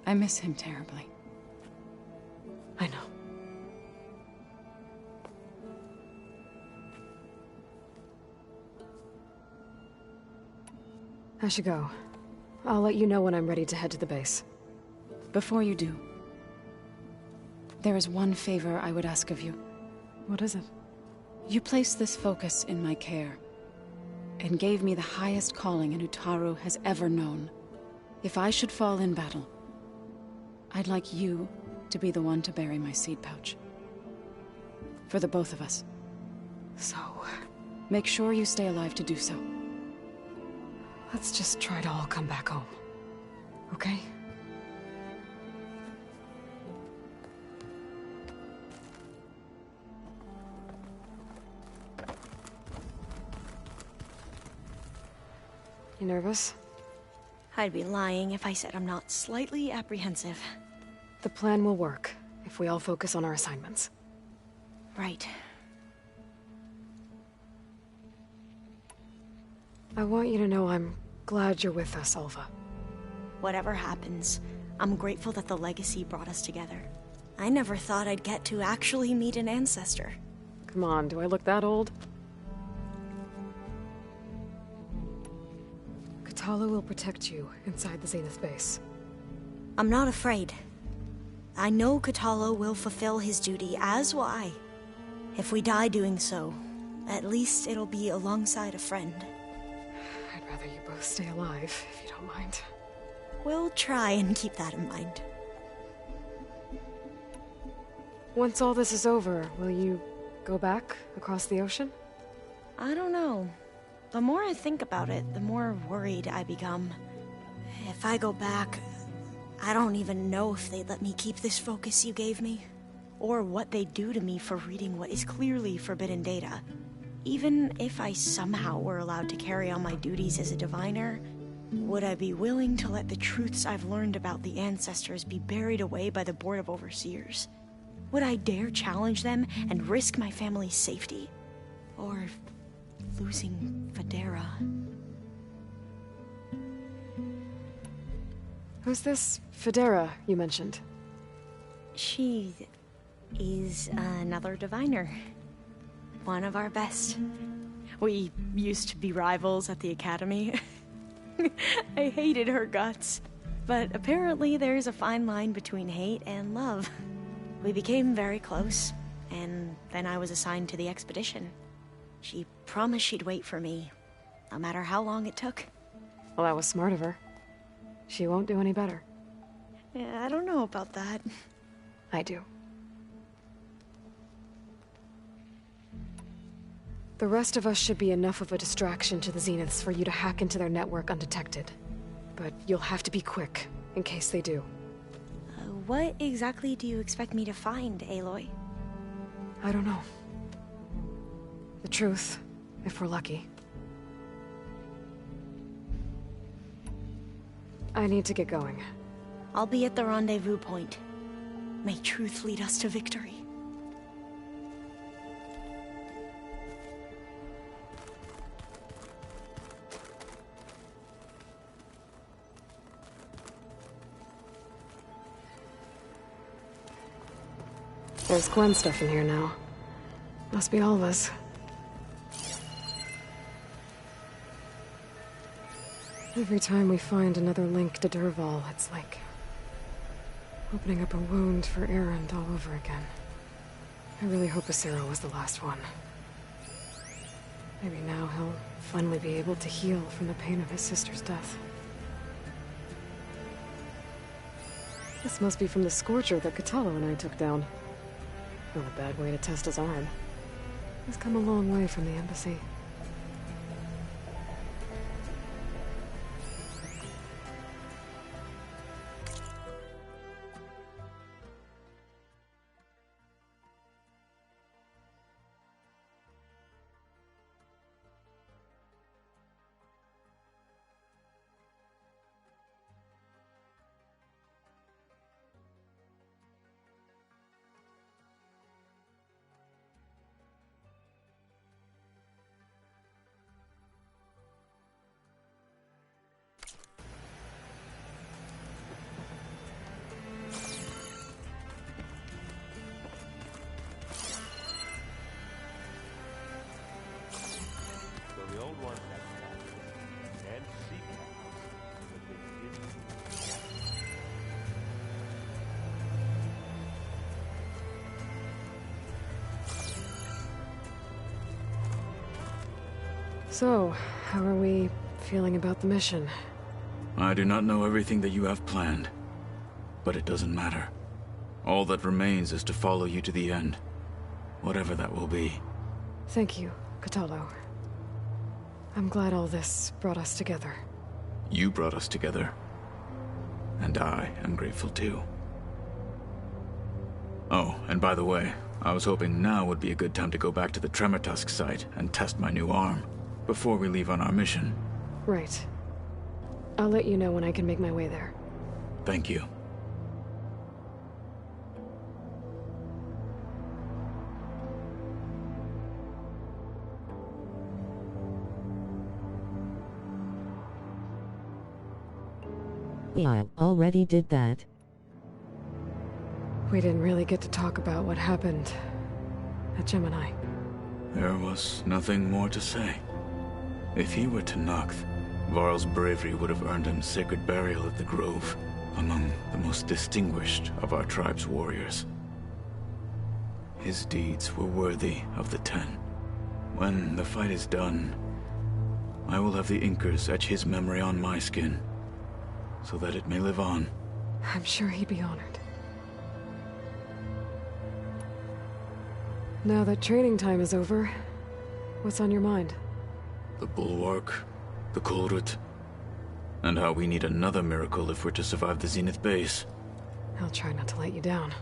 I miss him terribly. I know. I should go. I'll let you know when I'm ready to head to the base. Before you do, there is one favor I would ask of you. What is it? You placed this focus in my care, and gave me the highest calling an Utaru has ever known. If I should fall in battle, I'd like you to be the one to bury my seed pouch. For the both of us. So... make sure you stay alive to do so. let's just try to all come back home. Okay? You nervous? I'd be lying if I said I'm not slightly apprehensive. The plan will work, if we all focus on our assignments. Right. I want you to know I'm glad you're with us, Alva. Whatever happens, I'm grateful that the Legacy brought us together. I never thought I'd get to actually meet an ancestor. Come on, do I look that old? Kotallo will protect you inside the Zenith base. I'm not afraid. I know Kotallo will fulfill his duty, as will I. If we die doing so, at least it'll be alongside a friend. I'd rather you both stay alive, if you don't mind. We'll try and keep that in mind. Once all this is over, will you go back across the ocean? I don't know. The more I think about it, the more worried I become. If I go back, I don't even know if they'd let me keep this focus you gave me, or what they'd do to me for reading what is clearly forbidden data. Even if I somehow were allowed to carry on my duties as a diviner, would I be willing to let the truths I've learned about the ancestors be buried away by the Board of Overseers? Would I dare challenge them and risk my family's safety? Or losing Federa? Who's this Federa you mentioned? She is another diviner. One of our best. We used to be rivals at the academy. I hated her guts. But apparently there's a fine line between hate and love. We became very close, and then I was assigned to the expedition. She promised she'd wait for me, no matter how long it took. Well, that was smart of her. She won't do any better. Yeah, I don't know about that. I do. The rest of us should be enough of a distraction to the Zeniths for you to hack into their network undetected. But you'll have to be quick, in case they do. What exactly do you expect me to find, Aloy? I don't know. The truth, if we're lucky. I need to get going. I'll be at the rendezvous point. May truth lead us to victory. There's Gwen stuff in here now. Must be all of us. Every time we find another link to Dervahl, it's like opening up a wound for Erend all over again. I really hope Asero was the last one. Maybe now he'll finally be able to heal from the pain of his sister's death. This must be from the Scorcher that Kotallo and I took down. Not a bad way to test his arm. He's come a long way from the embassy. So, how are we feeling about the mission? I do not know everything that you have planned, but it doesn't matter. All that remains is to follow you to the end, whatever that will be. Thank you, Kotallo. I'm glad all this brought us together. You brought us together, and I am grateful too. Oh, and by the way, I was hoping now would be a good time to go back to the Tremortusk site and test my new arm, before we leave on our mission. Right. I'll let you know when I can make my way there. Thank you. Yeah, I already did that. We didn't really get to talk about what happened at Gemini. There was nothing more to say. If he were to Noct, Varl's bravery would have earned him sacred burial at the Grove, among the most distinguished of our tribe's warriors. His deeds were worthy of the Ten. When the fight is done, I will have the Inkers etch his memory on my skin, so that it may live on. I'm sure he'd be honored. Now that training time is over, what's on your mind? The Bulwark, the Kulrut, and how we need another miracle if we're to survive the Zenith base. I'll try not to let you down.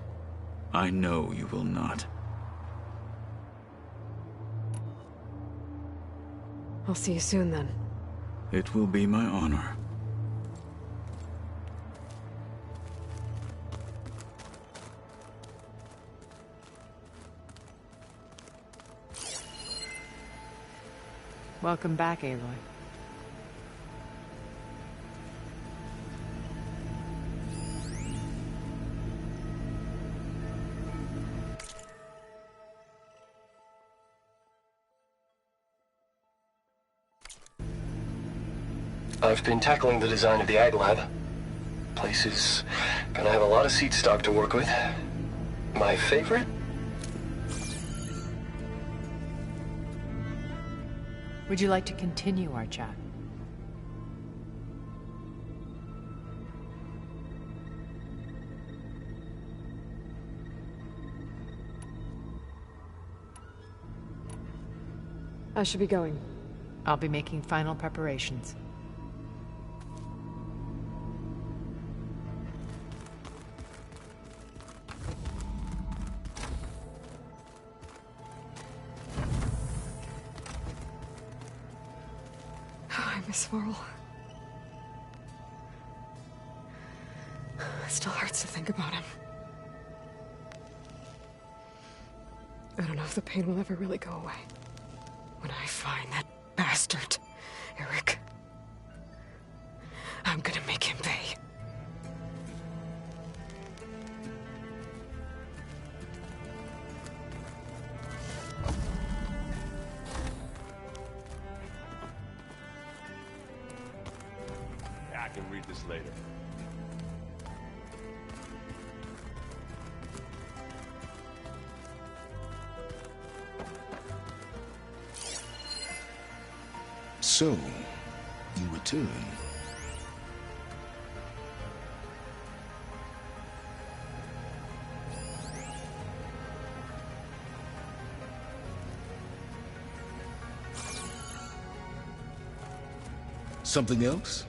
I know you will not. I'll see you soon then. It will be my honor. Welcome back, Aloy. I've been tackling the design of the Ag Lab. Place is gonna have a lot of seed stock to work with. My favorite? Would you like to continue our chat? I should be going. I'll be making final preparations. I miss Varl. It still hurts to think about him. I don't know if the pain will ever really go away. When I find that bastard, Eric, I'm gonna make him pay. I can read this later. So, you return. Something else?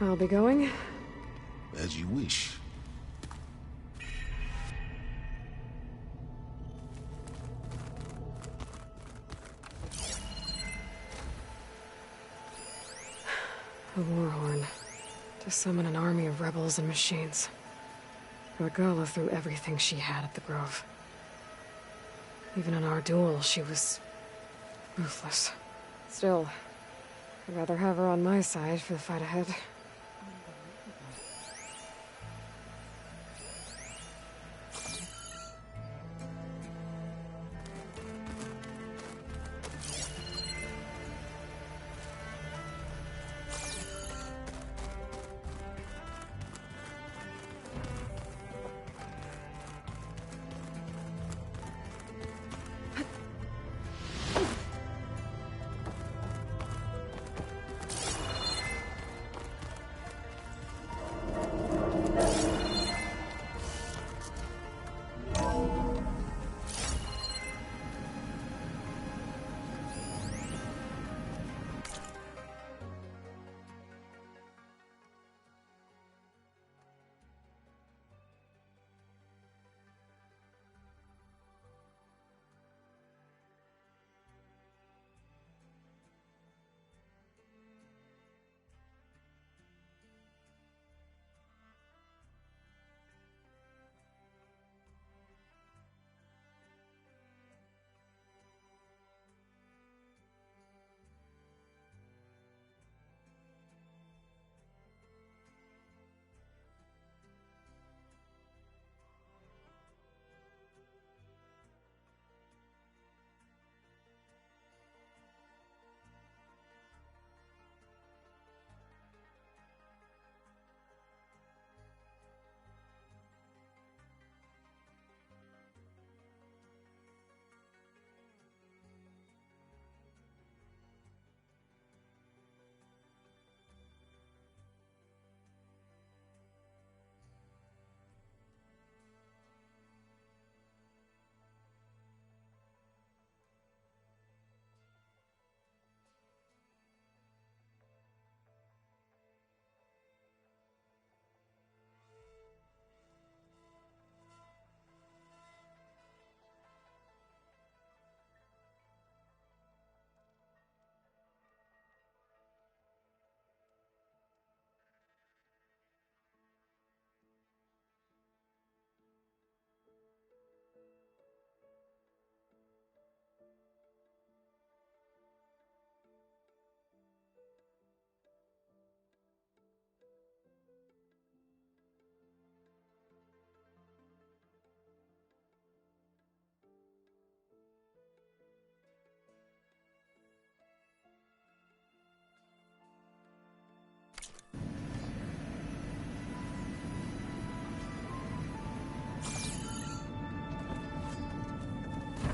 I'll be going. As you wish. A warhorn. To summon an army of rebels and machines. Regala threw everything she had at the Grove. Even in our duel, she was ruthless. Still, I'd rather have her on my side for the fight ahead.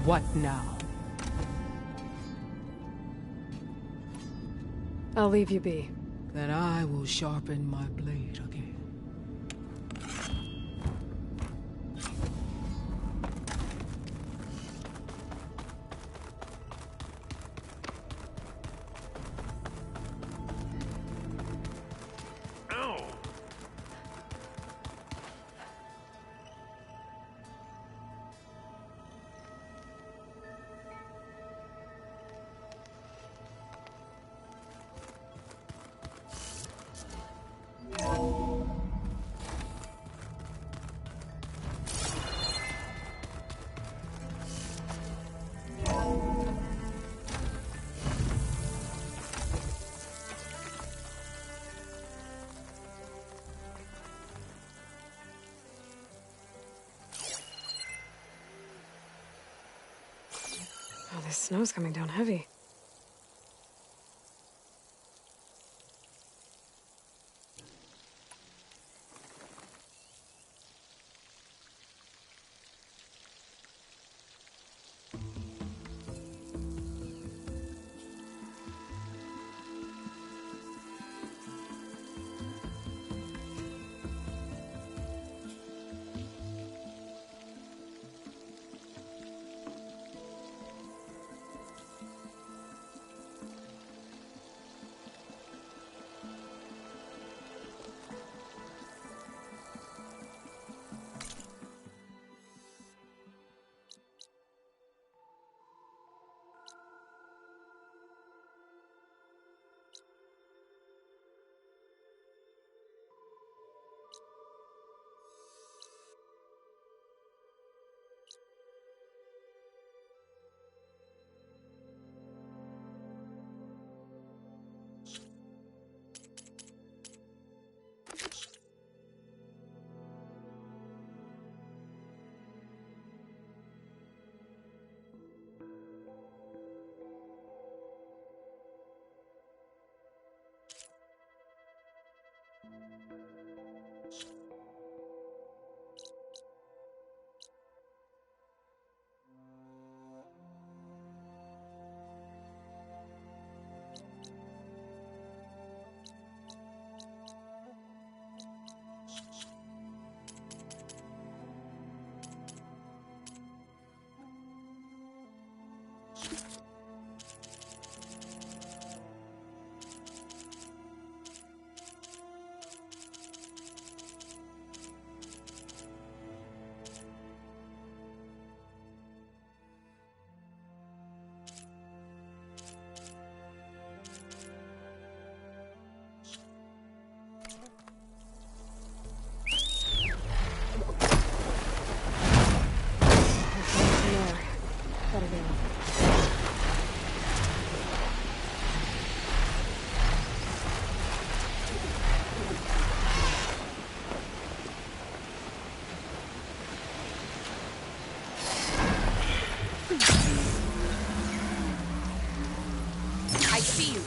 What now? I'll leave you be. Then I will sharpen my blade again. this snow's coming down heavy.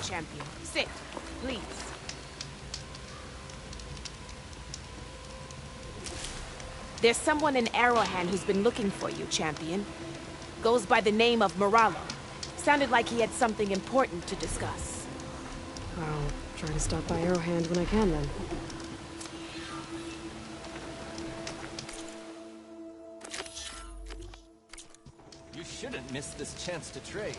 Champion. Sit, please. There's someone in Arrowhand who's been looking for you, Champion. Goes by the name of Moralo. Sounded like he had something important to discuss. I'll try to stop by Arrowhand when I can, then. You shouldn't miss this chance to trade.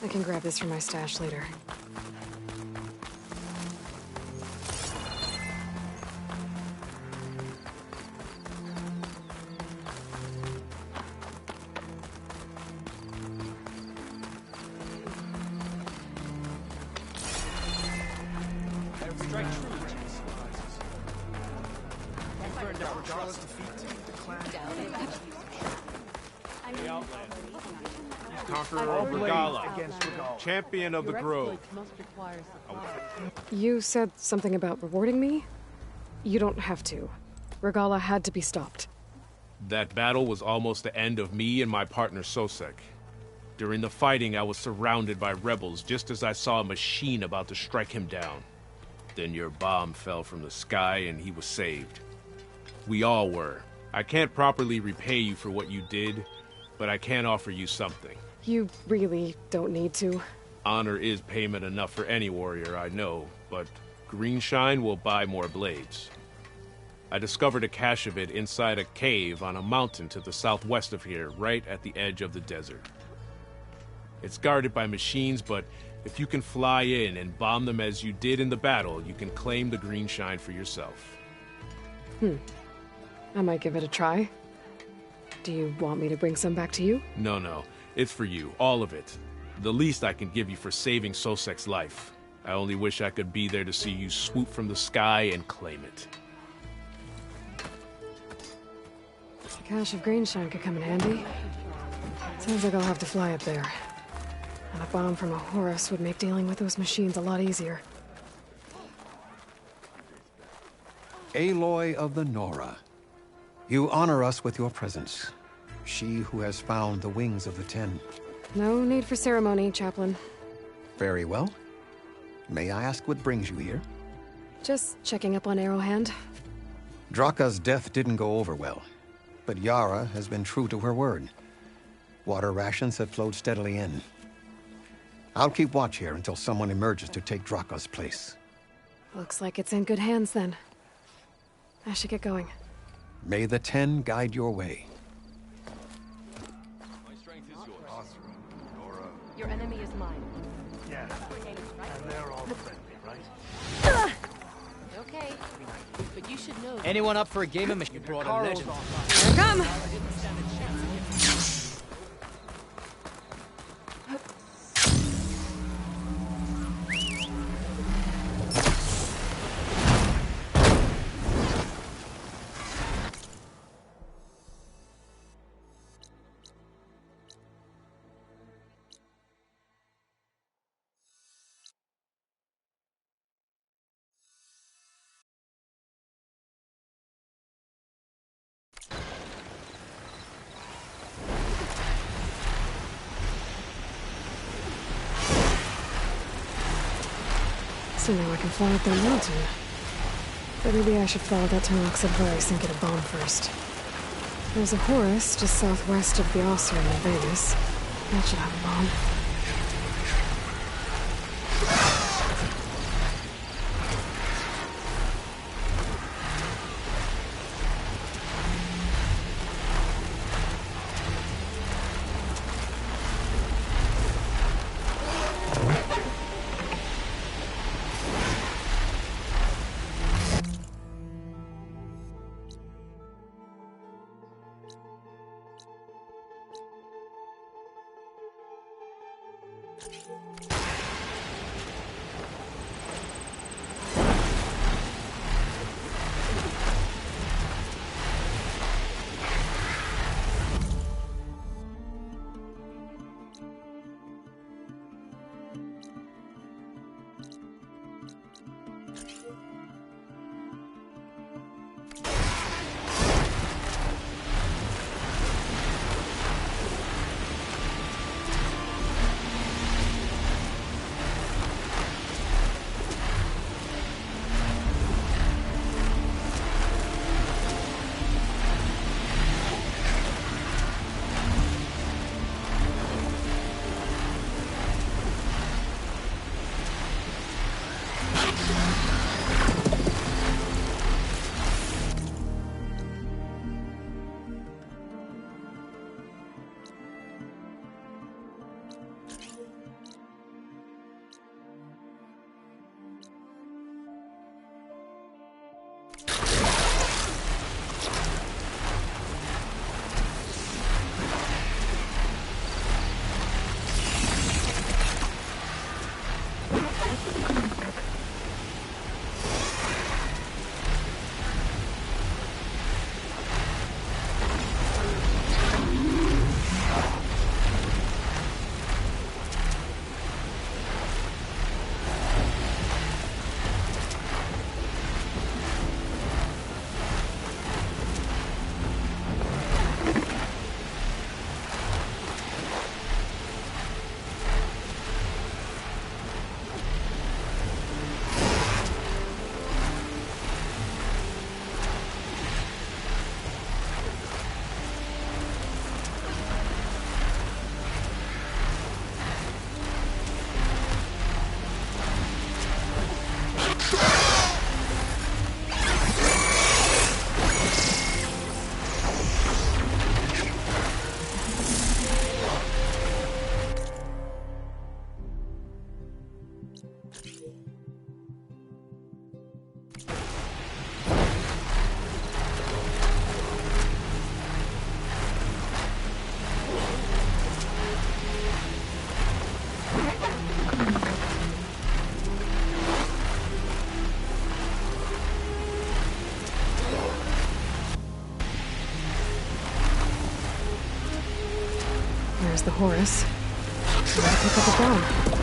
I can grab this from my stash later. Conqueror Regalla, champion of the Grove. You said something about rewarding me? You don't have to. Regalla had to be stopped. That battle was almost the end of me and my partner Sosek. During the fighting, I was surrounded by rebels just as I saw a machine about to strike him down. Then your bomb fell from the sky and he was saved. We all were. I can't properly repay you for what you did, but I can offer you something. You really don't need to. Honor is payment enough for any warrior, I know, but Greenshine will buy more blades. I discovered a cache of it inside a cave on a mountain to the southwest of here, right at the edge of the desert. It's guarded by machines, but if you can fly in and bomb them as you did in the battle, you can claim the Greenshine for yourself. I might give it a try. Do you want me to bring some back to you? No. It's for you, all of it. The least I can give you for saving Sosek's life. I only wish I could be there to see you swoop from the sky and claim it. A cache of Greenshine could come in handy. Sounds like I'll have to fly up there. And a bomb from a Horus would make dealing with those machines a lot easier. Aloy of the Nora. You honor us with your presence. She who has found the wings of the Ten. No need for ceremony, Chaplain. Very well. May I ask what brings you here? Just checking up on Arrowhand. Draka's death didn't go over well, but Yara has been true to her word. Water rations have flowed steadily in. I'll keep watch here until someone emerges to take Draka's place. Looks like it's in good hands then. I should get going. May the Ten guide your way. Your enemy is mine. Yeah, and they're all friendly, right? Okay, but you should know. Anyone up for a game of machine? You brought a legend. Here I come! So now I can fly up that mountain. But maybe I should follow that Tanox's advice and get a bomb first. There's a Horus just southwest of the Osir in Vegas. That should have a bomb. There's the Horus. Now to pick up a bomb.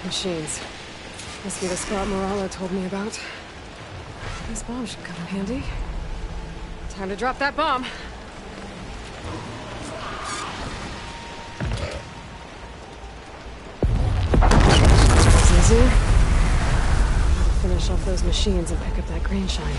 Machines. Must be the spot Moralo told me about. This bomb should come in handy. Time to drop that bomb. It's easy. Finish off those machines and pick up that green shine.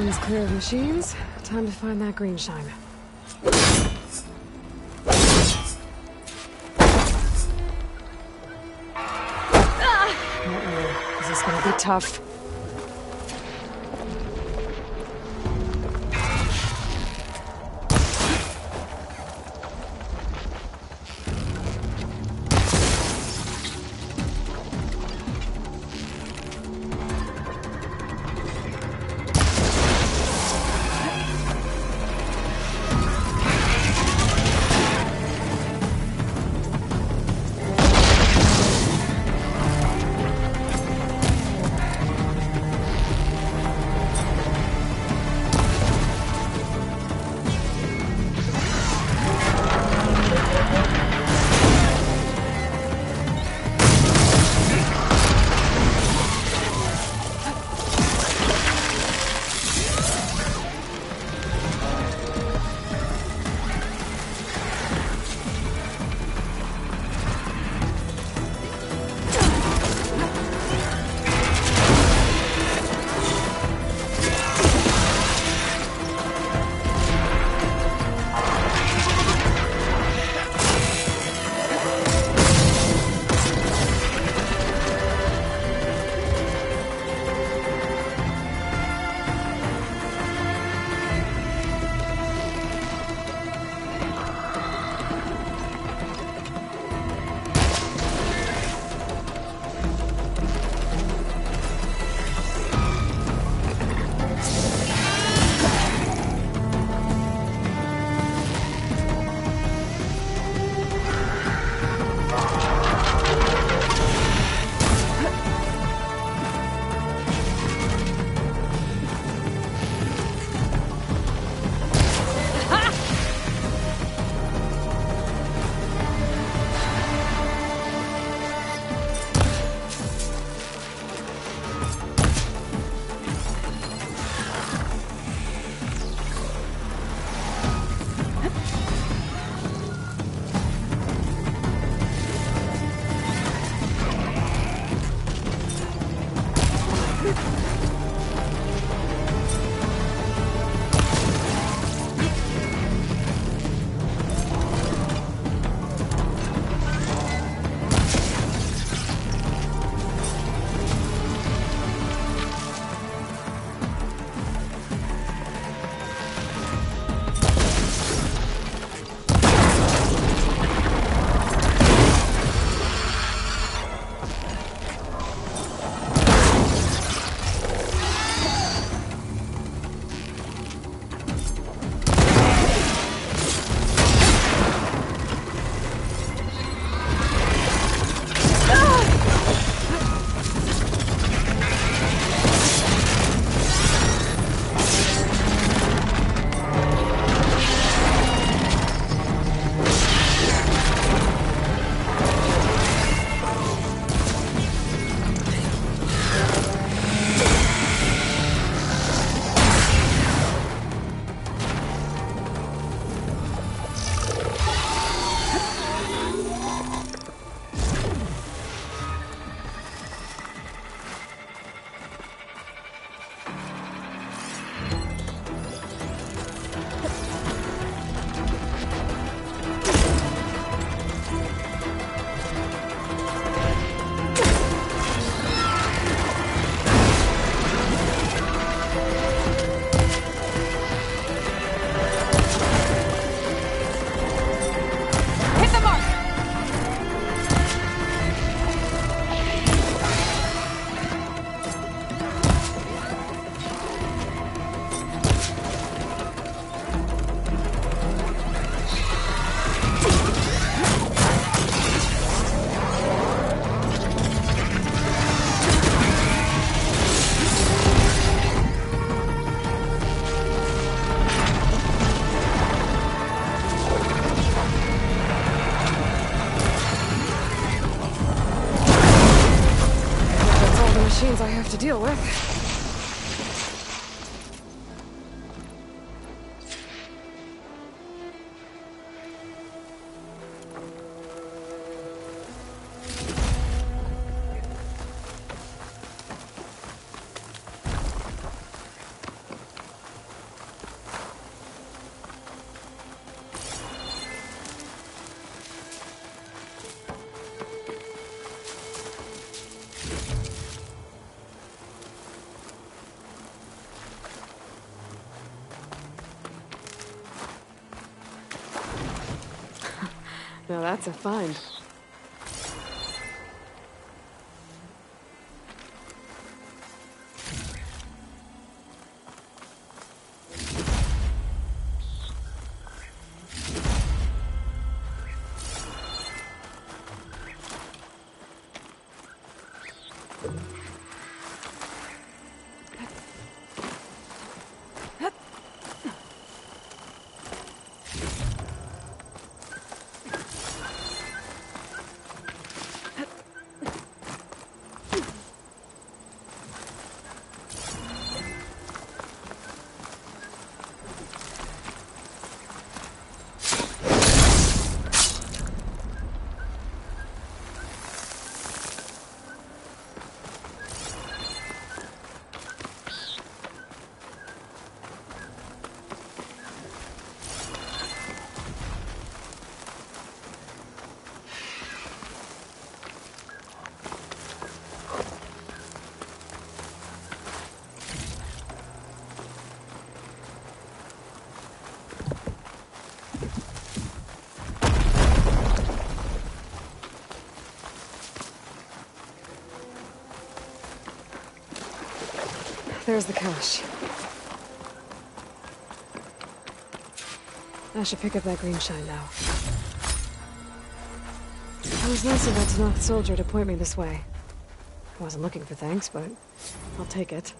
Everyone's clear of machines. Time to find that green shine. This is gonna be tough. machines I have to deal with. Now that's a find. There's the cache. I should pick up that green shine now. It was nice of that Tenakth soldier to point me this way. I wasn't looking for thanks, but I'll take it.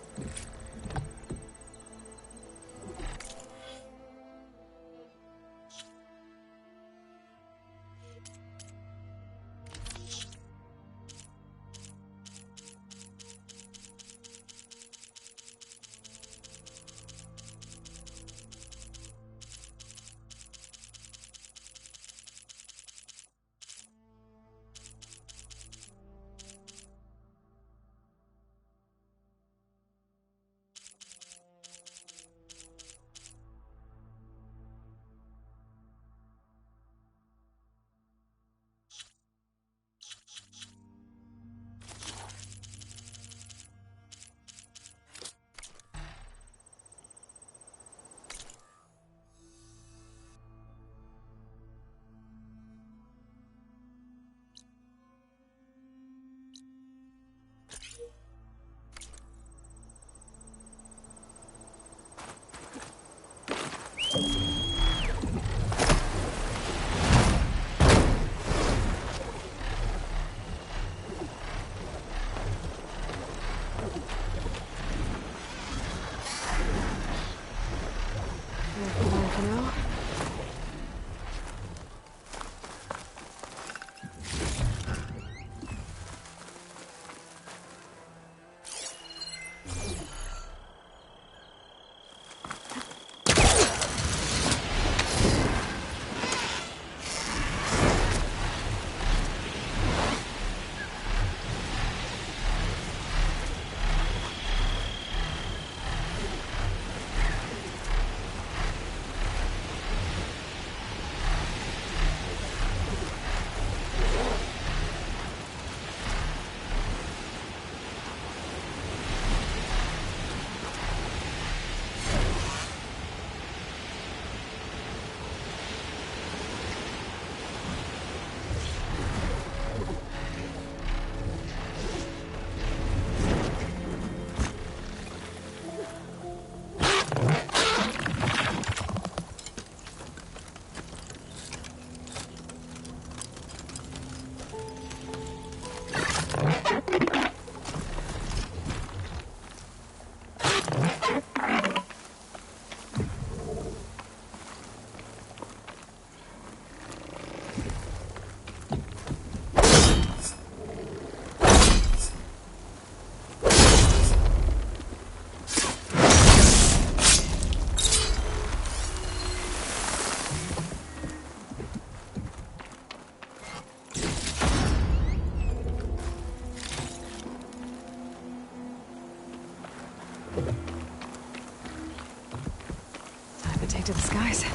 Take to the skies.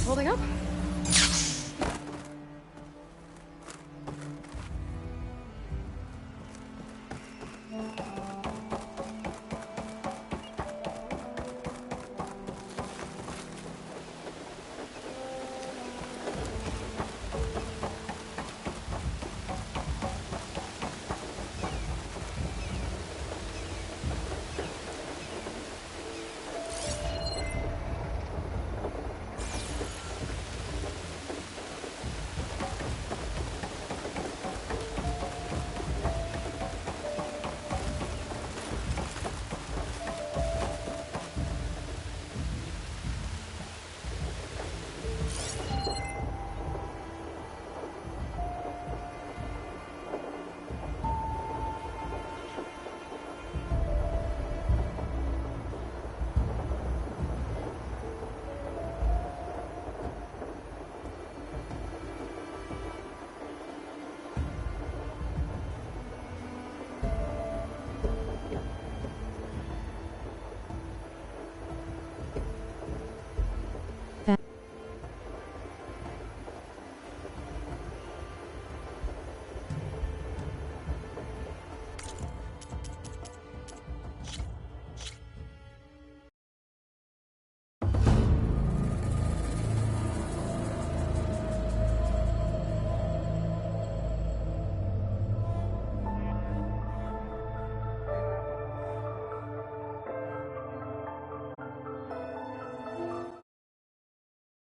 Holding up?